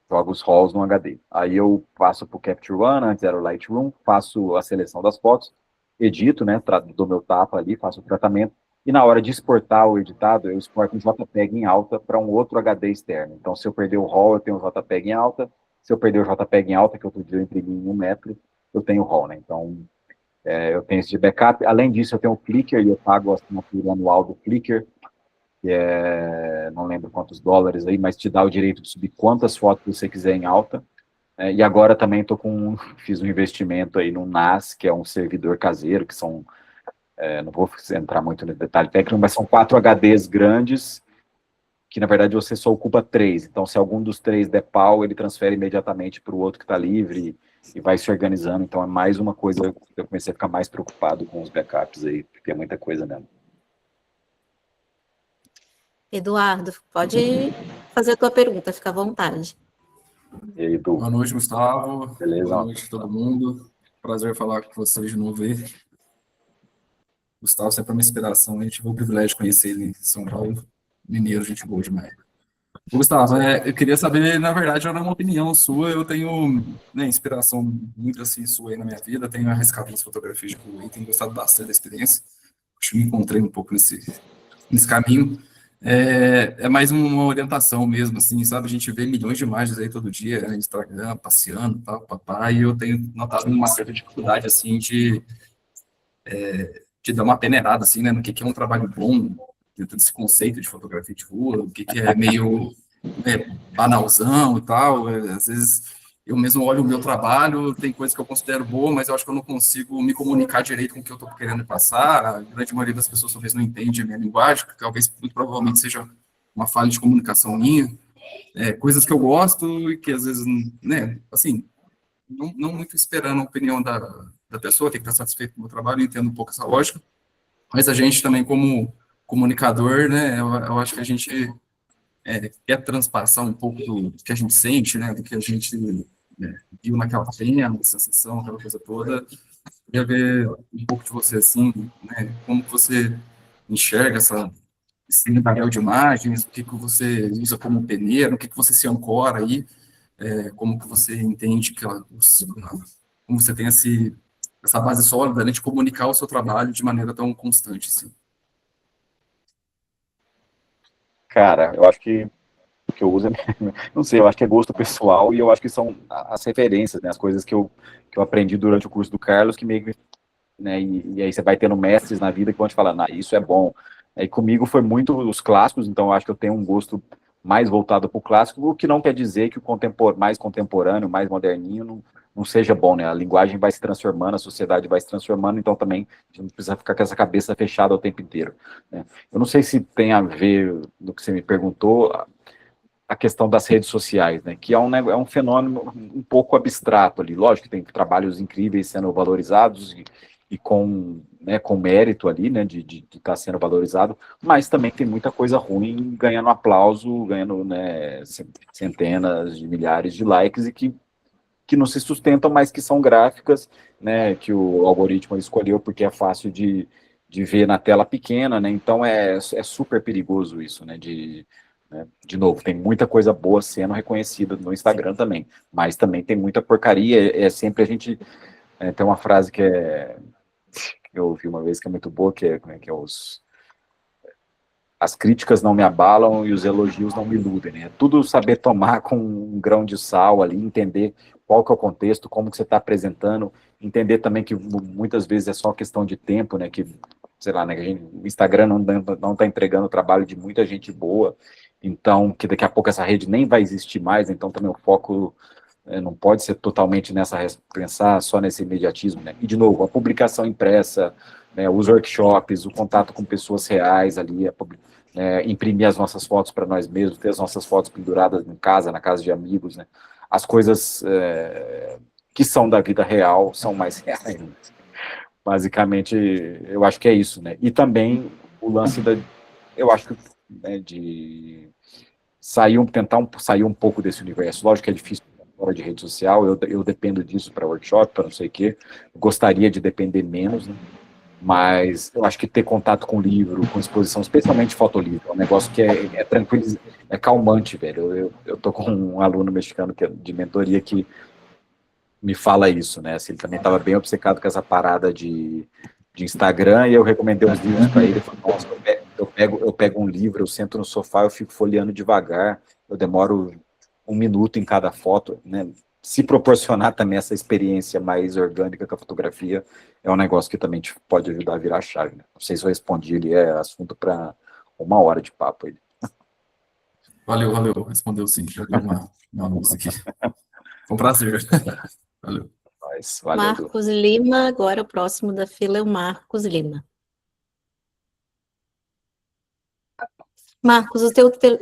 Jogo os RAWs no HD. Aí eu passo para o Capture One, antes era o Lightroom, faço a seleção das fotos, edito, né? Dou meu tapa ali, faço o tratamento, e na hora de exportar o editado, eu exporto um JPEG em alta para um outro HD externo. Então, se eu perder o RAW, eu tenho um JPEG em alta. Se eu perder o JPEG em alta, que outro dia eu imprimi em 1 metro, eu tenho o RAW, né? Então, eu tenho esse de backup. Além disso, eu tenho o Flickr, e eu pago a assinatura anual do Flickr, que não lembro quantos dólares aí, mas te dá o direito de subir quantas fotos você quiser em alta. E agora também fiz um investimento aí no NAS, que é um servidor caseiro, que são, não vou entrar muito no detalhe técnico, mas são 4 HDs grandes, que na verdade você só ocupa 3. Então, se algum dos 3 der pau, ele transfere imediatamente para o outro que está livre e vai se organizando. Então, é mais uma coisa que eu comecei a ficar mais preocupado com os backups aí, porque é muita coisa mesmo. Eduardo, pode fazer a tua pergunta, fica à vontade. E aí, Edu? Boa noite, Gustavo. Beleza? Boa noite a todo mundo. Prazer falar com vocês de novo aí. Gustavo sempre é uma inspiração, a gente teve o privilégio de conhecer ele em São Paulo. Mineiro, gente boa demais. Gustavo, eu queria saber, na verdade, era uma opinião sua, eu tenho, né, inspiração muito assim sua aí na minha vida, tenho arriscado nas fotografias de rua e tenho gostado bastante da experiência. Acho que me encontrei um pouco nesse caminho. É mais uma orientação mesmo, assim, sabe? A gente vê milhões de imagens aí todo dia, no Instagram, passeando, tal, papai, e eu tenho notado uma certa dificuldade, assim, de dar uma peneirada, assim, né, no que é um trabalho bom, dentro desse conceito de fotografia de rua, o que é meio banalzão e tal. Às vezes eu mesmo olho o meu trabalho, tem coisas que eu considero boa, mas eu acho que eu não consigo me comunicar direito com o que eu estou querendo passar. A grande maioria das pessoas talvez não entende a minha linguagem, que talvez, muito provavelmente, seja uma falha de comunicação minha. Coisas que eu gosto e que às vezes, né, assim, não muito esperando a opinião da pessoa, tem que estar satisfeito com o meu trabalho, eu entendo um pouco essa lógica, mas a gente também, como comunicador, né, eu acho que a gente quer transpassar um pouco do que a gente sente, né, do que a gente viu naquela cena, essa sessão, aquela coisa toda. Queria ver um pouco de você, assim, né, como que você enxerga esse material de imagens, o que você usa como peneira, o que você se ancora aí, como que você entende como você tem essa base sólida, né, de comunicar o seu trabalho de maneira tão constante, assim. Cara, eu acho que o que eu uso não sei, eu acho que é gosto pessoal, e eu acho que são as referências, né, as coisas que eu aprendi durante o curso do Carlos, que meio que, né, e aí você vai tendo mestres na vida que vão te falar, isso é bom. E comigo foi muito os clássicos, então eu acho que eu tenho um gosto mais voltado para o clássico, o que não quer dizer que o mais contemporâneo, mais moderninho, não seja bom, né? A linguagem vai se transformando, a sociedade vai se transformando, então também a gente não precisa ficar com essa cabeça fechada o tempo inteiro, né? Eu não sei se tem a ver, do que você me perguntou, a questão das redes sociais, né? Que é um fenômeno um pouco abstrato ali. Lógico que tem trabalhos incríveis sendo valorizados e com mérito ali, né, de estar sendo valorizado, mas também tem muita coisa ruim ganhando aplauso, ganhando, né, centenas de milhares de likes e que não se sustentam, mas que são gráficas, né, que o algoritmo escolheu porque é fácil de ver na tela pequena, né, então é super perigoso isso, né, de novo, tem muita coisa boa sendo reconhecida no Instagram também, mas também tem muita porcaria, sempre a gente... tem uma frase que eu ouvi uma vez que é muito boa, que é as críticas não me abalam e os elogios não me iludem, né? Tudo saber tomar com um grão de sal ali, entender qual que é o contexto, como que você está apresentando, entender também que muitas vezes é só questão de tempo, né? Que sei lá, né, que o Instagram não está entregando o trabalho de muita gente boa, então, que daqui a pouco essa rede nem vai existir mais, então também o foco não pode ser totalmente pensar só nesse imediatismo, né? E, de novo, a publicação impressa, né, os workshops, o contato com pessoas reais ali, imprimir as nossas fotos para nós mesmos, ter as nossas fotos penduradas em casa, na casa de amigos, né? As coisas que são da vida real são mais reais. Basicamente, eu acho que é isso, né? E também o lance eu acho que, né, de tentar sair um pouco desse universo. Lógico que é difícil fora de rede social, eu dependo disso para workshop, para não sei o quê. Gostaria de depender menos, né? Mas eu acho que ter contato com livro, com exposição, especialmente fotolivro, é um negócio que é tranquilo, é calmante, velho. Eu tô com um aluno mexicano de mentoria que me fala isso, né? Assim, ele também estava bem obcecado com essa parada de Instagram, e eu recomendei uns livros para ele. Ele falou, nossa, eu pego um livro, eu sento no sofá, eu fico folheando devagar, eu demoro 1 minuto em cada foto, né? Se proporcionar também essa experiência mais orgânica com a fotografia, é um negócio que também te pode ajudar a virar a chave, né? Não sei se eu respondi, ele é assunto para 1 hora de papo aí. Valeu, respondeu sim, já deu uma luz aqui. Foi um prazer. Valeu. Valeu, Marcos Lima, agora o próximo da fila é o Marcos Lima. Marcos, o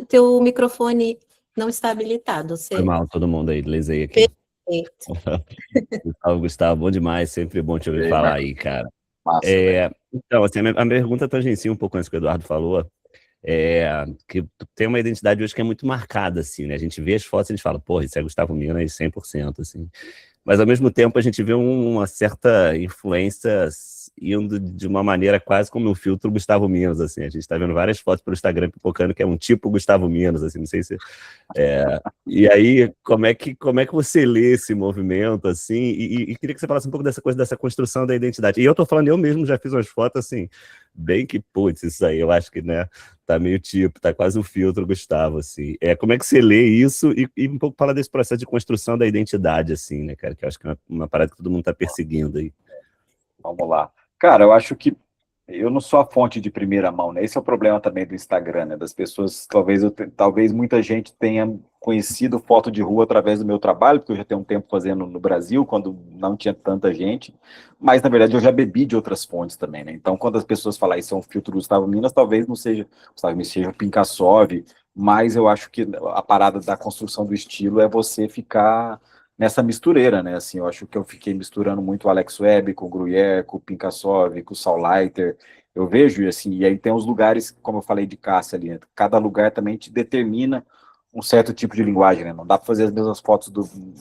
teu microfone não está habilitado. Foi mal, todo mundo aí, lesei aqui. Perfeito. Gustavo, bom demais, sempre bom te ouvir falar aí, cara. Massa, então, assim, a minha pergunta tangencia um pouco antes que o Eduardo falou, que tu tem uma identidade hoje que é muito marcada, assim, né? A gente vê as fotos e a gente fala, porra, isso é Gustavo Minas 100%, assim. Mas, ao mesmo tempo, a gente vê uma certa influência indo de uma maneira quase como um filtro Gustavo Minas, assim. A gente está vendo várias fotos pelo Instagram pipocando que é um tipo Gustavo Minas, assim, não sei se... E aí, como é que você lê esse movimento, assim? E queria que você falasse um pouco dessa coisa, dessa construção da identidade. E eu tô falando, eu mesmo já fiz umas fotos, assim, bem que, putz, isso aí, eu acho que, né, tá meio tipo, tá quase um filtro Gustavo, assim. Como é que você lê isso e um pouco fala desse processo de construção da identidade, assim, né, cara? Que eu acho que é uma parada que todo mundo tá perseguindo aí. Vamos lá. Cara, eu acho que eu não sou a fonte de primeira mão, né? Esse é o problema também do Instagram, né? Das pessoas, talvez muita gente tenha conhecido foto de rua através do meu trabalho, porque eu já tenho um tempo fazendo no Brasil, quando não tinha tanta gente, mas na verdade eu já bebi de outras fontes também, né? Então, quando as pessoas falam isso é um filtro Gustavo Minas, talvez não seja Gustavo Minas, seja Pinkassov, mas eu acho que a parada da construção do estilo é você ficar nessa mistureira, né? Assim, eu acho que eu fiquei misturando muito o Alex Webb com o Gruyère, com o Pinkassov, com o Sauleiter. Eu vejo, assim, e aí tem os lugares, como eu falei de caça ali, né? Cada lugar também te determina um certo tipo de linguagem, né? Não dá para fazer as mesmas fotos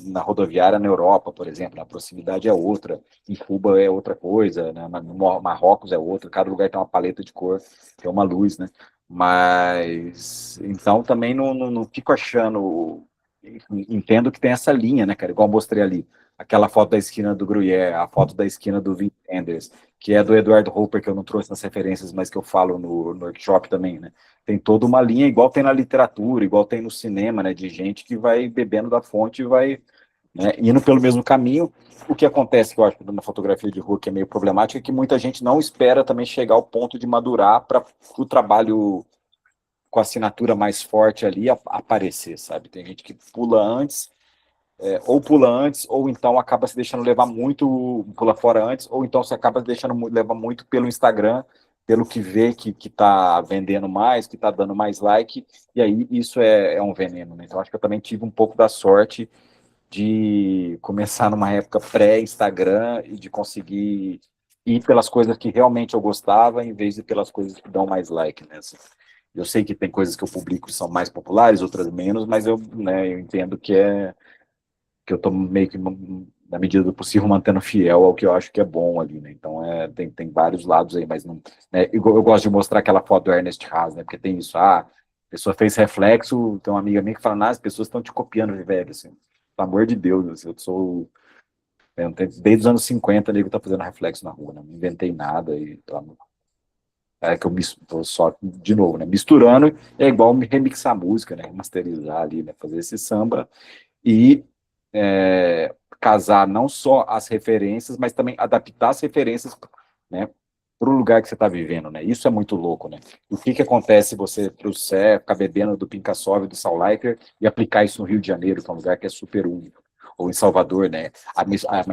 na rodoviária na Europa, por exemplo. A proximidade é outra, em Cuba é outra coisa, né? No Marrocos é outra, cada lugar tem uma paleta de cor, tem uma luz, né? Mas, então, também não fico achando... Entendo que tem essa linha, né, cara? Igual eu mostrei ali. Aquela foto da esquina do Gruyère, a foto da esquina do Wim Wenders, que é do Eduardo Hopper, que eu não trouxe nas referências, mas que eu falo no workshop também, né? Tem toda uma linha, igual tem na literatura, igual tem no cinema, né? De gente que vai bebendo da fonte e vai, né, indo pelo mesmo caminho. O que acontece, que eu acho que na fotografia de rua que é meio problemático, é que muita gente não espera também chegar ao ponto de madurar para o trabalho com a assinatura mais forte ali aparecer, sabe? Tem gente que pula antes, ou então acaba se deixando levar muito, pula fora antes, ou então você acaba se deixando levar muito pelo Instagram, pelo que vê que tá vendendo mais, que tá dando mais like, e aí isso é um veneno, né? Então acho que eu também tive um pouco da sorte de começar numa época pré-Instagram e de conseguir ir pelas coisas que realmente eu gostava, em vez de pelas coisas que dão mais like, né? Assim, eu sei que tem coisas que eu publico que são mais populares, outras menos, mas eu entendo que eu estou meio que, na medida do possível, mantendo fiel ao que eu acho que é bom ali, né? Então, tem vários lados aí, mas não... Né, eu gosto de mostrar aquela foto do Ernest Haas, né? Porque tem isso, a pessoa fez reflexo, tem uma amiga minha que fala, as pessoas estão te copiando, velho, assim, pelo amor de Deus, assim, eu sou... Desde os anos 50 ali que eu tô fazendo reflexo na rua, né? Não inventei nada e... que eu tô só, de novo, né? Misturando, é igual me remixar a música, né? Masterizar ali, né? Fazer esse samba e casar não só as referências, mas também adaptar as referências, né, para o lugar que você está vivendo, né? Isso é muito louco, né? O que acontece se você trouxer, ficar bebendo do Pincassov, do Sauliker e aplicar isso no Rio de Janeiro, que é um lugar que é super único, ou em Salvador, né? A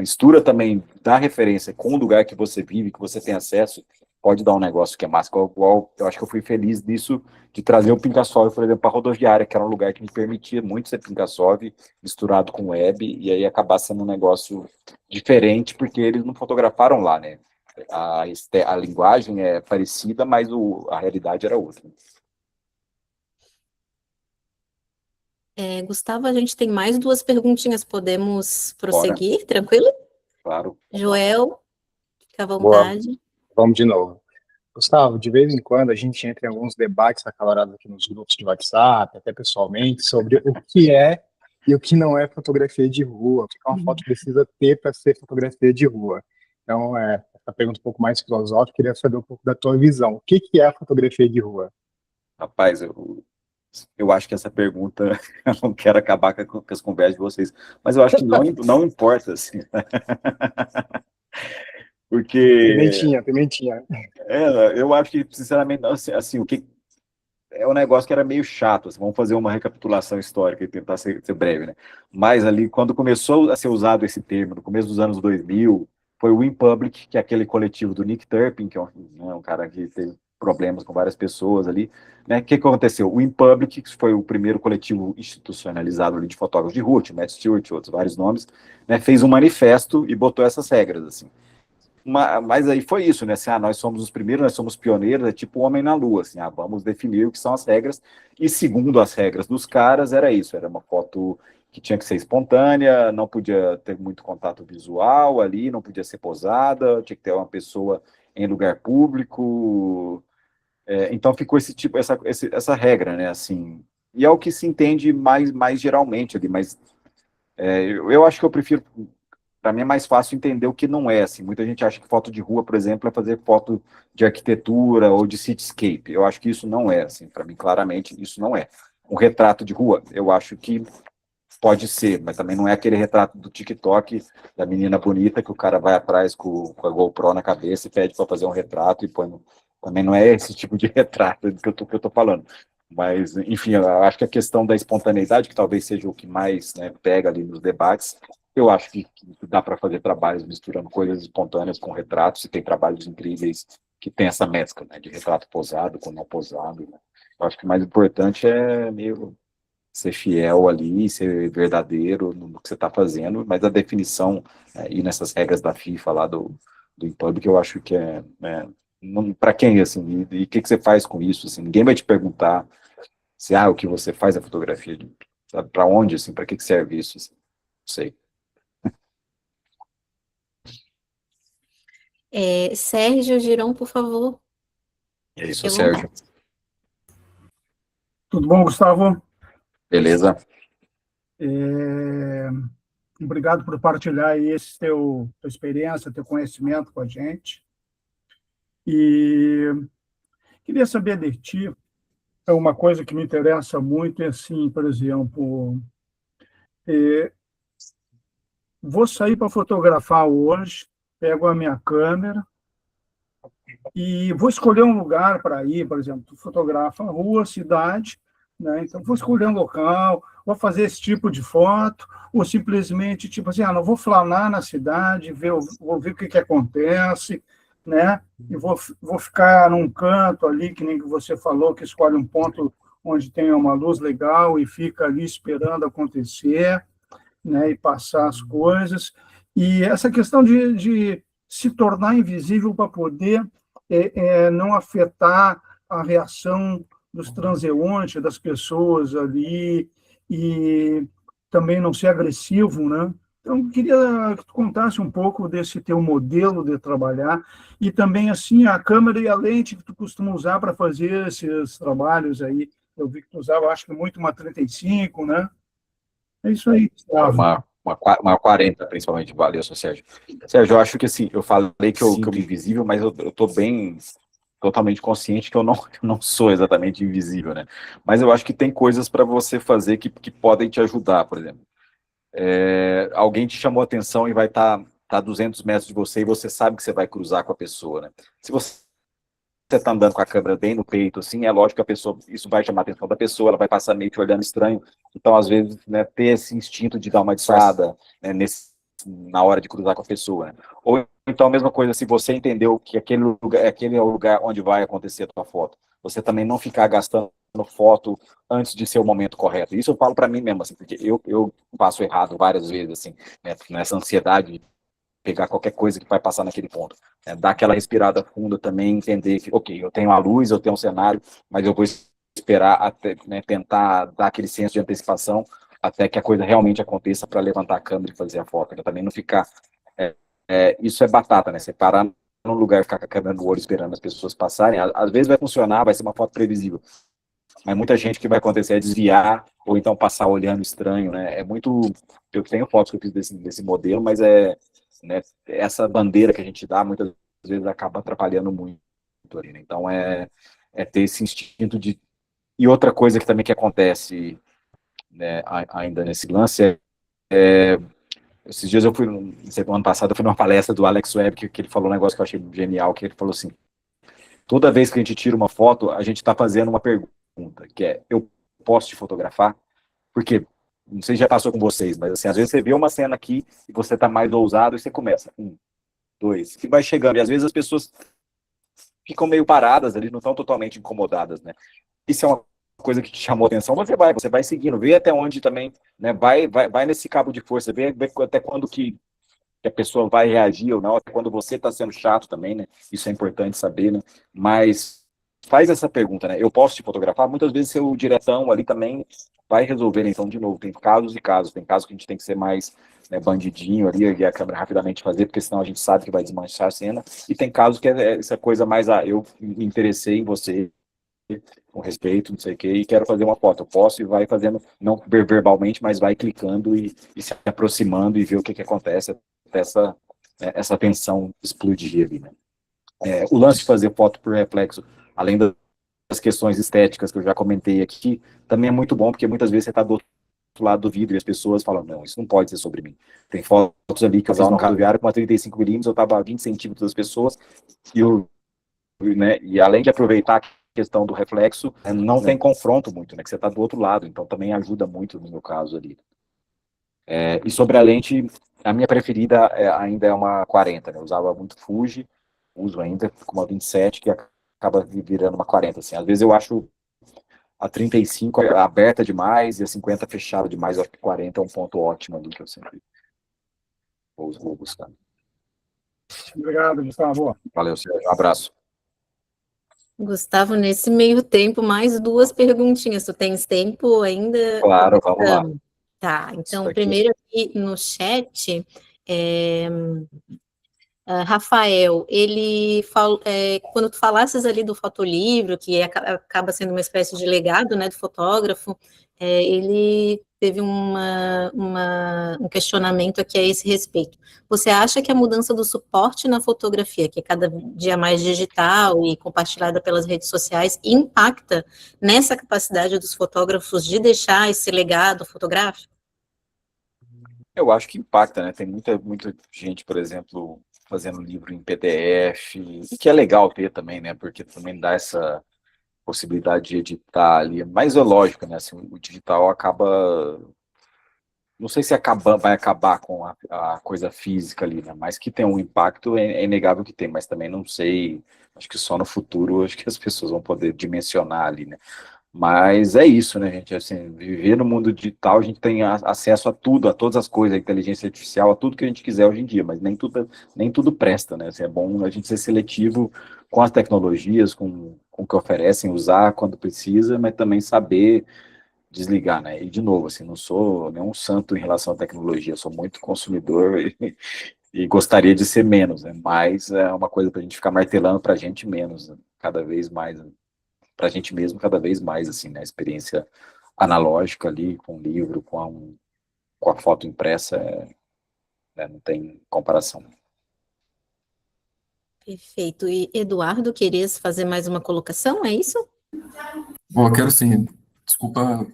mistura também da referência com o lugar que você vive, que você tem acesso, pode dar um negócio que é massa. Igual, eu acho que eu fui feliz nisso, de trazer o Pincassov, por exemplo, para a rodoviária, que era um lugar que me permitia muito ser Pincassov misturado com web, e aí acabar sendo um negócio diferente, porque eles não fotografaram lá, né? A linguagem é parecida, mas a realidade era outra. Gustavo, a gente tem mais 2 perguntinhas, podemos Bora, prosseguir, tranquilo? claro. Joel, fica à Boa, vontade. vamos de novo. Gustavo, de vez em quando a gente entra em alguns debates acalorados aqui nos grupos de WhatsApp, até pessoalmente, sobre o que é e o que não é fotografia de rua, o que uma foto precisa ter para ser fotografia de rua. Então, essa pergunta um pouco mais filosófica, queria saber um pouco da tua visão. O que é a fotografia de rua? Rapaz, eu acho que essa pergunta, eu não quero acabar com as conversas de vocês, mas eu acho que não importa, assim. Porque Pimentinha. eu acho que, sinceramente, assim, o que é um negócio que era meio chato, assim, vamos fazer uma recapitulação histórica e tentar ser breve, né? Mas ali, quando começou a ser usado esse termo, no começo dos anos 2000, foi o InPublic, que é aquele coletivo do Nick Turpin, que é um cara que teve problemas com várias pessoas ali, né? O que aconteceu? O InPublic, que foi o primeiro coletivo institucionalizado ali de fotógrafos de rua, tinha Matt Stewart, outros vários nomes, né? Fez um manifesto e botou essas regras, assim. Mas aí foi isso, né? Assim, nós somos os primeiros, nós somos pioneiros, é tipo o homem na lua, assim, vamos definir o que são as regras, e segundo as regras dos caras, era isso, era uma foto que tinha que ser espontânea, não podia ter muito contato visual ali, não podia ser posada, tinha que ter uma pessoa em lugar público, então ficou esse tipo, essa regra, né, assim, e é o que se entende mais geralmente ali, mas eu acho que eu prefiro. Para mim é mais fácil entender o que não é, assim. Muita gente acha que foto de rua, por exemplo, é fazer foto de arquitetura ou de cityscape. Eu acho que isso não é, assim. Para mim, claramente, isso não é. Um retrato de rua, eu acho que pode ser, mas também não é aquele retrato do TikTok da menina bonita que o cara vai atrás com a GoPro na cabeça e pede para fazer um retrato e põe. Também não é esse tipo de retrato que eu tô falando. Mas, enfim, eu acho que a questão da espontaneidade, que talvez seja o que mais, né, pega ali nos debates, eu acho que dá para fazer trabalhos misturando coisas espontâneas com retratos, e tem trabalhos incríveis que tem essa mescla, né, de retrato posado com não posado, né? Eu acho que o mais importante é meio ser fiel ali, ser verdadeiro no que você está fazendo, mas a definição, e nessas regras da FIFA lá do InPublic, eu acho que para quem, assim, e o que você faz com isso, assim, ninguém vai te perguntar se, o que você faz é fotografia, para onde, assim, para que serve isso, assim, não sei. Sérgio Girão, por favor. É isso, Fique à Sérgio. vontade. Tudo bom, Gustavo? Beleza? Obrigado por partilhar aí tua experiência, teu conhecimento com a gente. E queria saber de ti, uma coisa que me interessa muito é assim, por exemplo, vou sair para fotografar hoje, pego a minha câmera e vou escolher um lugar para ir, por exemplo, tu fotografa rua, cidade, né? Então vou escolher um local, vou fazer esse tipo de foto, ou simplesmente, tipo assim, não vou flanar na cidade, vou ver o que acontece, né? E vou ficar num canto ali, que nem que você falou, que escolhe um ponto onde tem uma luz legal e fica ali esperando acontecer, né? E passar as coisas. E essa questão de se tornar invisível para poder não afetar a reação dos transeuntes, das pessoas ali, e também não ser agressivo, né? Então, eu queria que tu contasse um pouco desse teu modelo de trabalhar e também, assim, a câmera e a lente que tu costuma usar para fazer esses trabalhos aí. Eu vi que tu usava, acho que muito uma 35, né? É isso aí, Gustavo. Uma 40, principalmente. Valeu, seu Sérgio. Sérgio, eu acho que, assim, eu falei que eu me invisível, mas eu tô bem totalmente consciente que eu não sou exatamente invisível, né? Mas eu acho que tem coisas para você fazer que podem te ajudar, por exemplo. Alguém te chamou a atenção e vai estar tá a 200 metros de você e você sabe que você vai cruzar com a pessoa, né? Se você está andando com a câmera bem no peito, assim, é lógico que a pessoa, isso vai chamar a atenção da pessoa, ela vai passar meio que olhando estranho. Então, às vezes, né, ter esse instinto de dar uma disfarçada, né, na hora de cruzar com a pessoa, né? Ou então, a mesma coisa, se você entendeu que aquele é o lugar onde vai acontecer a tua foto, você também não ficar gastando foto antes de ser o momento correto. Isso eu falo para mim mesmo, assim, porque eu passo errado várias vezes, assim, né, nessa ansiedade de pegar qualquer coisa que vai passar naquele ponto. Né? Dar aquela respirada funda também, entender que, ok, eu tenho a luz, eu tenho um cenário, mas eu vou esperar até, né, tentar dar aquele senso de antecipação até que a coisa realmente aconteça para levantar a câmera e fazer a foto. Né? Também não ficar... isso é batata, né? Você parar num lugar, ficar com a câmera no olho esperando as pessoas passarem, às vezes vai funcionar, vai ser uma foto previsível. Mas muita gente que vai acontecer é desviar, ou então passar olhando estranho, né? É muito... Eu tenho fotos que eu fiz desse modelo, mas né, essa bandeira que a gente dá, muitas vezes acaba atrapalhando muito ali, né? Então, ter esse instinto de... E outra coisa que também que acontece, né, ainda nesse lance, esses dias eu fui, no ano passado, eu fui numa palestra do Alex Webb, que ele falou um negócio que eu achei genial, que ele falou assim, toda vez que a gente tira uma foto, a gente está fazendo uma pergunta, que é, eu posso te fotografar? Porque, não sei se já passou com vocês, mas assim, às vezes você vê uma cena aqui e você está mais ousado e você começa, 1, 2, e vai chegando, e às vezes as pessoas ficam meio paradas ali, não estão totalmente incomodadas, né? Isso é uma coisa que te chamou a atenção, você vai seguindo, vê até onde também, né, vai nesse cabo de força, vê até quando que a pessoa vai reagir ou não, até quando você está sendo chato também, né? Isso é importante saber, né? Mas faz essa pergunta, né? Eu posso te fotografar? Muitas vezes seu diretão ali também vai resolver, né? Então, de novo, tem casos e casos. Tem casos que a gente tem que ser mais, né, bandidinho ali, e a câmera rapidamente fazer, porque senão a gente sabe que vai desmanchar a cena. E tem casos que é essa coisa mais, eu me interessei em você, com respeito, não sei o quê, e quero fazer uma foto. Eu posso e vai fazendo, não verbalmente, mas vai clicando e se aproximando e ver o que acontece até essa tensão explodir ali, né? O lance de fazer foto por reflexo, além das questões estéticas que eu já comentei aqui, também é muito bom, porque muitas vezes você está do outro lado do vidro e as pessoas falam, não, isso não pode ser sobre mim. Tem fotos ali que eu fiz no rodoviário com uma 35mm, eu estava a 20 centímetros das pessoas, né, e além de aproveitar a questão do reflexo, não tem confronto muito, né, que você está do outro lado, então também ajuda muito no meu caso ali. E sobre a lente, a minha preferida ainda é uma 40, né, eu usava muito Fuji, uso ainda com uma 27, que acaba virando uma 40, assim, às vezes eu acho a 35 aberta demais e a 50 fechada demais, eu acho que 40 é um ponto ótimo ali, que eu sempre vou buscar. Obrigado, Gustavo. Valeu, Sérgio, um abraço. Gustavo, nesse meio tempo, mais 2 perguntinhas. Tu tens tempo ainda? Claro, vamos lá. Tá, então, Aqui. primeiro aqui no chat, Rafael, ele falou, quando tu falasses ali do fotolivro, que acaba sendo uma espécie de legado, né, do fotógrafo, ele teve um questionamento aqui a esse respeito. Você acha que a mudança do suporte na fotografia, que é cada dia mais digital e compartilhada pelas redes sociais, impacta nessa capacidade dos fotógrafos de deixar esse legado fotográfico? Eu acho que impacta, né? Tem muita gente, por exemplo, fazendo livro em PDF, que é legal ter também, né? Porque também dá essa possibilidade de editar ali. Mas é lógico, né? Assim, o digital acaba... Não sei se vai acabar com a coisa física ali, né? Mas que tem um impacto, é inegável que tem. Mas também não sei... Acho que só no futuro acho que as pessoas vão poder dimensionar ali, né? Mas é isso, né, gente? Assim, viver no mundo digital, a gente tem acesso a tudo, a todas as coisas, a inteligência artificial, a tudo que a gente quiser hoje em dia, mas nem tudo presta, né? Assim, é bom a gente ser seletivo com as tecnologias, com o que oferecem, usar quando precisa, mas também saber desligar, né? E, de novo, assim, não sou nenhum santo em relação à tecnologia, sou muito consumidor e gostaria de ser menos, né? Mas é uma coisa para a gente ficar martelando para a gente menos, né? Cada vez mais, né? Para a gente mesmo cada vez mais, assim, né, a experiência analógica ali, com o livro, com a foto impressa, né, não tem comparação. Perfeito. E, Eduardo, querias fazer mais uma colocação, é isso? Bom, eu quero sim. Desculpa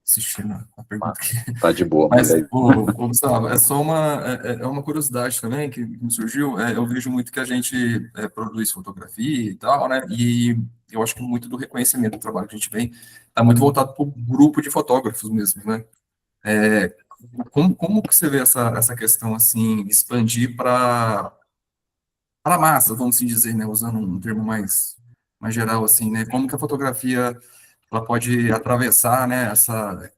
assistindo a pergunta aqui. Tá de boa, Mas, mas Gustavo, é só uma curiosidade também que me surgiu. Eu vejo muito que a gente produz fotografia e tal, né? E eu acho que muito do reconhecimento do trabalho que a gente vem está muito voltado para o grupo de fotógrafos mesmo, né? É, como que você vê essa questão, assim, expandir para a massa, vamos assim dizer, né? Usando um termo mais geral, assim, né? Como que a fotografia ela pode atravessar, né?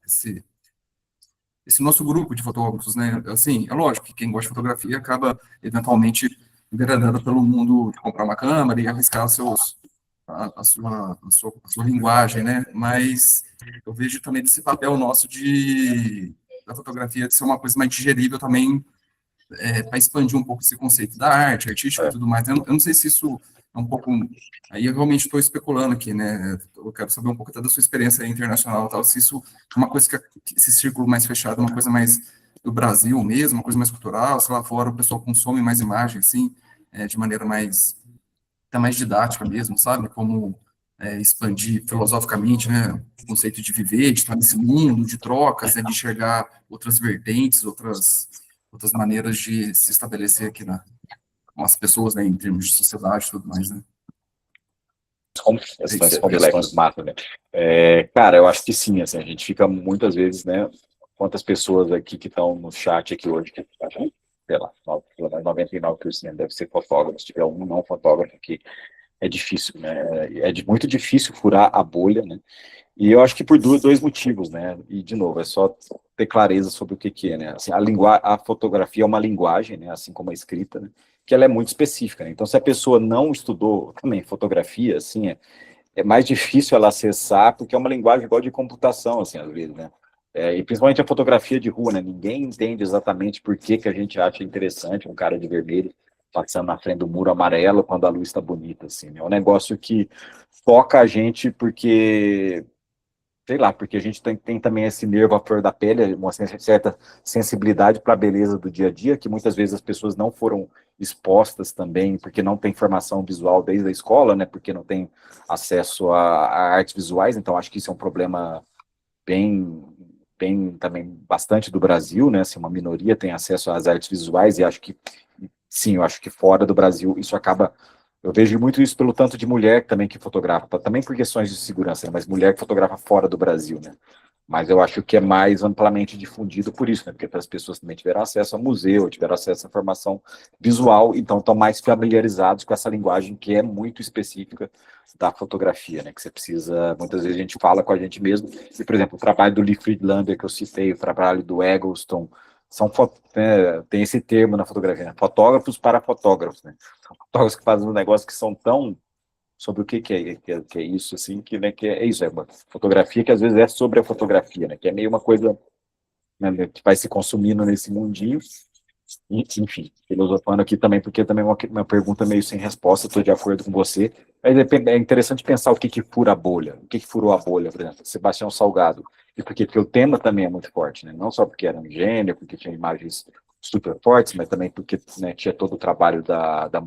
Esse nosso grupo de fotógrafos, né? Assim, é lógico que quem gosta de fotografia acaba, eventualmente, enveredando pelo mundo de comprar uma câmera e arriscar a sua linguagem, né? Mas eu vejo também desse papel nosso da fotografia de ser uma coisa mais digerível também, para expandir um pouco esse conceito da arte, artística e tudo mais. Eu não sei se isso é um pouco... Aí eu realmente estou especulando aqui, né? Eu quero saber um pouco até da sua experiência internacional, tal, se isso é uma coisa que esse círculo mais fechado, é uma coisa mais do Brasil mesmo, uma coisa mais cultural, se lá fora o pessoal consome mais imagens, assim, de maneira até mais didática mesmo, sabe? Como expandir filosoficamente, né? O conceito de viver, de estar nesse mundo, de trocas, né? De enxergar outras vertentes, outras maneiras de se estabelecer aqui com as pessoas, né, em termos de sociedade e tudo mais, né? Questões complexas, mata, né? Cara, eu acho que sim, assim, a gente fica muitas vezes, né? Quantas pessoas aqui que estão no chat aqui hoje, que, sei lá, 99% deve ser fotógrafo, se tiver um não fotógrafo aqui, é difícil, né? Muito difícil furar a bolha, né? E eu acho que por dois motivos, né? E, de novo, é só ter clareza sobre o que é, né? Assim, a fotografia é uma linguagem, né? Assim como a escrita, né? Que ela é muito específica, né? Então, se a pessoa não estudou também fotografia, assim, é mais difícil ela acessar, porque é uma linguagem igual de computação, assim, às vezes, né? E principalmente a fotografia de rua, né? Ninguém entende exatamente por que a gente acha interessante um cara de vermelho passando na frente do muro amarelo quando a luz está bonita, assim, né? É um negócio que toca a gente porque, sei lá, porque a gente tem também esse nervo à flor da pele, uma certa sensibilidade para a beleza do dia a dia, que muitas vezes as pessoas não foram expostas também, porque não tem formação visual desde a escola, né? Porque não tem acesso a artes visuais, então acho que isso é um problema bem também bastante do Brasil, né? Assim, uma minoria tem acesso às artes visuais, e acho que sim, eu acho que fora do Brasil isso acaba... Eu vejo muito isso pelo tanto de mulher também que fotografa, também por questões de segurança, né, mas mulher que fotografa fora do Brasil, né? Mas eu acho que é mais amplamente difundido por isso, né? Porque as pessoas também tiveram acesso ao museu, tiveram acesso à formação visual, então estão mais familiarizados com essa linguagem que é muito específica da fotografia, né? Que você precisa, muitas vezes a gente fala com a gente mesmo, e, por exemplo, o trabalho do Lee Friedlander que eu citei, o trabalho do Eggleston, tem esse termo na fotografia, né? Fotógrafos para fotógrafos, né? São fotógrafos que fazem um negócio que são tão sobre o que é isso, assim, que, né, que é isso, é uma fotografia que às vezes é sobre a fotografia, né? Que é meio uma coisa, né, que vai se consumindo nesse mundinho. Enfim, filosofando aqui também, porque também é uma pergunta meio sem resposta, estou de acordo com você, mas é interessante pensar o que fura a bolha, o que furou a bolha, por exemplo, Sebastião Salgado, e porque o tema também é muito forte, né? Não só porque era um gênio, porque tinha imagens super fortes, mas também porque, né, tinha todo o trabalho da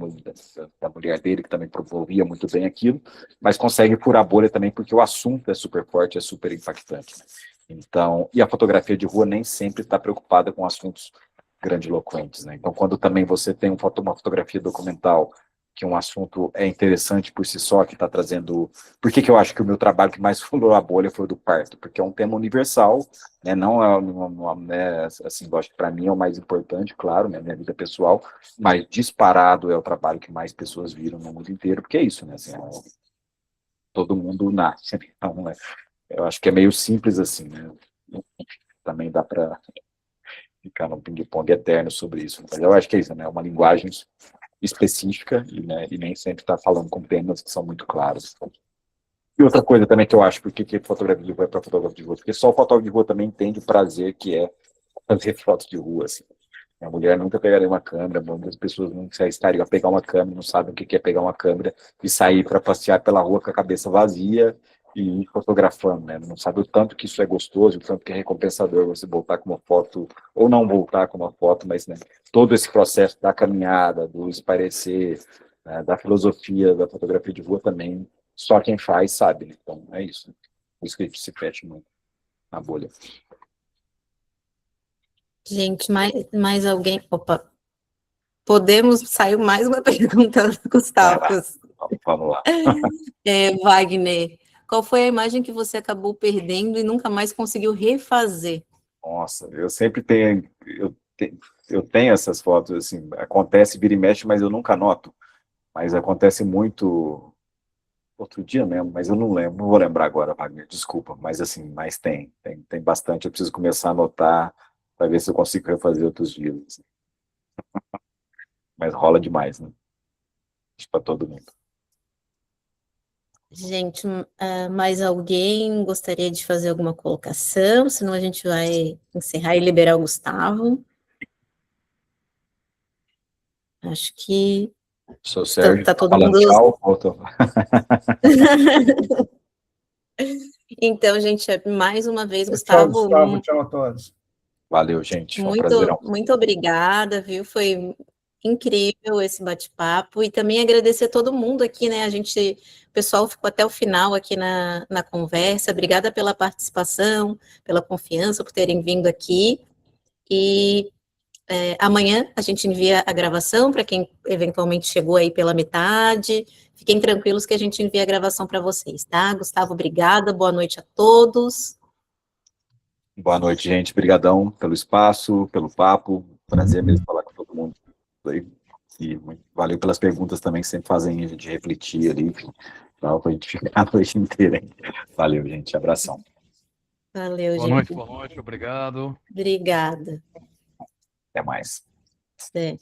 mulher dele, que também promovia muito bem aquilo, mas consegue furar a bolha também porque o assunto é super forte, é super impactante, né? Então, e a fotografia de rua nem sempre está preocupada com assuntos grandiloquentes, né? Então, quando também você tem uma fotografia documental, que um assunto é interessante por si só, que está trazendo... Por que eu acho que o meu trabalho que mais furou a bolha foi o do parto? Porque é um tema universal, né? Não é, né, assim, eu acho que para mim é o mais importante, claro, né, minha vida pessoal, mas disparado é o trabalho que mais pessoas viram no mundo inteiro, porque é isso, né? Assim, todo mundo nasce, então, né? Eu acho que é meio simples assim, né? Também dá para ficar num ping-pong eterno sobre isso. Mas eu acho que é isso, né? É uma linguagem específica né, e nem sempre está falando com temas que são muito claros. E outra coisa também que eu acho, porque que fotografia de rua é para fotógrafo de rua, porque só o fotógrafo de rua também entende o prazer que é fazer fotos de rua, assim. A mulher nunca pegaria uma câmera, muitas pessoas não estariam a pegar uma câmera, não sabem o que é pegar uma câmera e sair para passear pela rua com a cabeça vazia e ir fotografando, né? Não sabe o tanto que isso é gostoso, o tanto que é recompensador você voltar com uma foto, ou não voltar com uma foto, mas, né, todo esse processo da caminhada, do espairecer, né, da filosofia da fotografia de rua também, só quem faz sabe, né? Então, é isso. Por isso que a gente se fecha muito. na bolha. Gente, mais alguém? Opa, podemos, saiu mais uma pergunta do Gustavo. Vai lá. Vamos lá. Wagner, qual foi a imagem que você acabou perdendo e nunca mais conseguiu refazer? Nossa, eu sempre tenho, eu tenho essas fotos, assim, acontece vira e mexe, mas eu nunca anoto. Mas acontece muito outro dia mesmo, mas eu não lembro, não vou lembrar agora, Wagner, desculpa, mas assim, mas tem bastante, eu preciso começar a anotar para ver se eu consigo refazer outros dias. Assim. Mas rola demais, né? Para todo mundo. Gente, mais alguém gostaria de fazer alguma colocação? Senão a gente vai encerrar e liberar o Gustavo. Acho que Sou Sérgio, tá todo falando mundo... tchau. Voltou. Então, gente, mais uma vez, Tchau, Gustavo, Gustavo. Tchau a todos. Valeu, gente. Foi um prazerão. muito obrigada, viu? Foi incrível esse bate-papo e também agradecer a todo mundo aqui, né? O pessoal ficou até o final aqui na conversa. Obrigada pela participação, pela confiança, por terem vindo aqui. E amanhã a gente envia a gravação para quem eventualmente chegou aí pela metade. Fiquem tranquilos que a gente envia a gravação para vocês, tá? Gustavo, obrigada. Boa noite a todos. Boa noite, gente. Obrigadão pelo espaço, pelo papo. Prazer mesmo falar com todo mundo. E valeu pelas perguntas também que sempre fazem a gente refletir ali, para a gente ficar a noite inteira. Hein? Valeu, gente. Abração. Valeu, boa gente. Boa noite, obrigado. Obrigada. Até mais. É.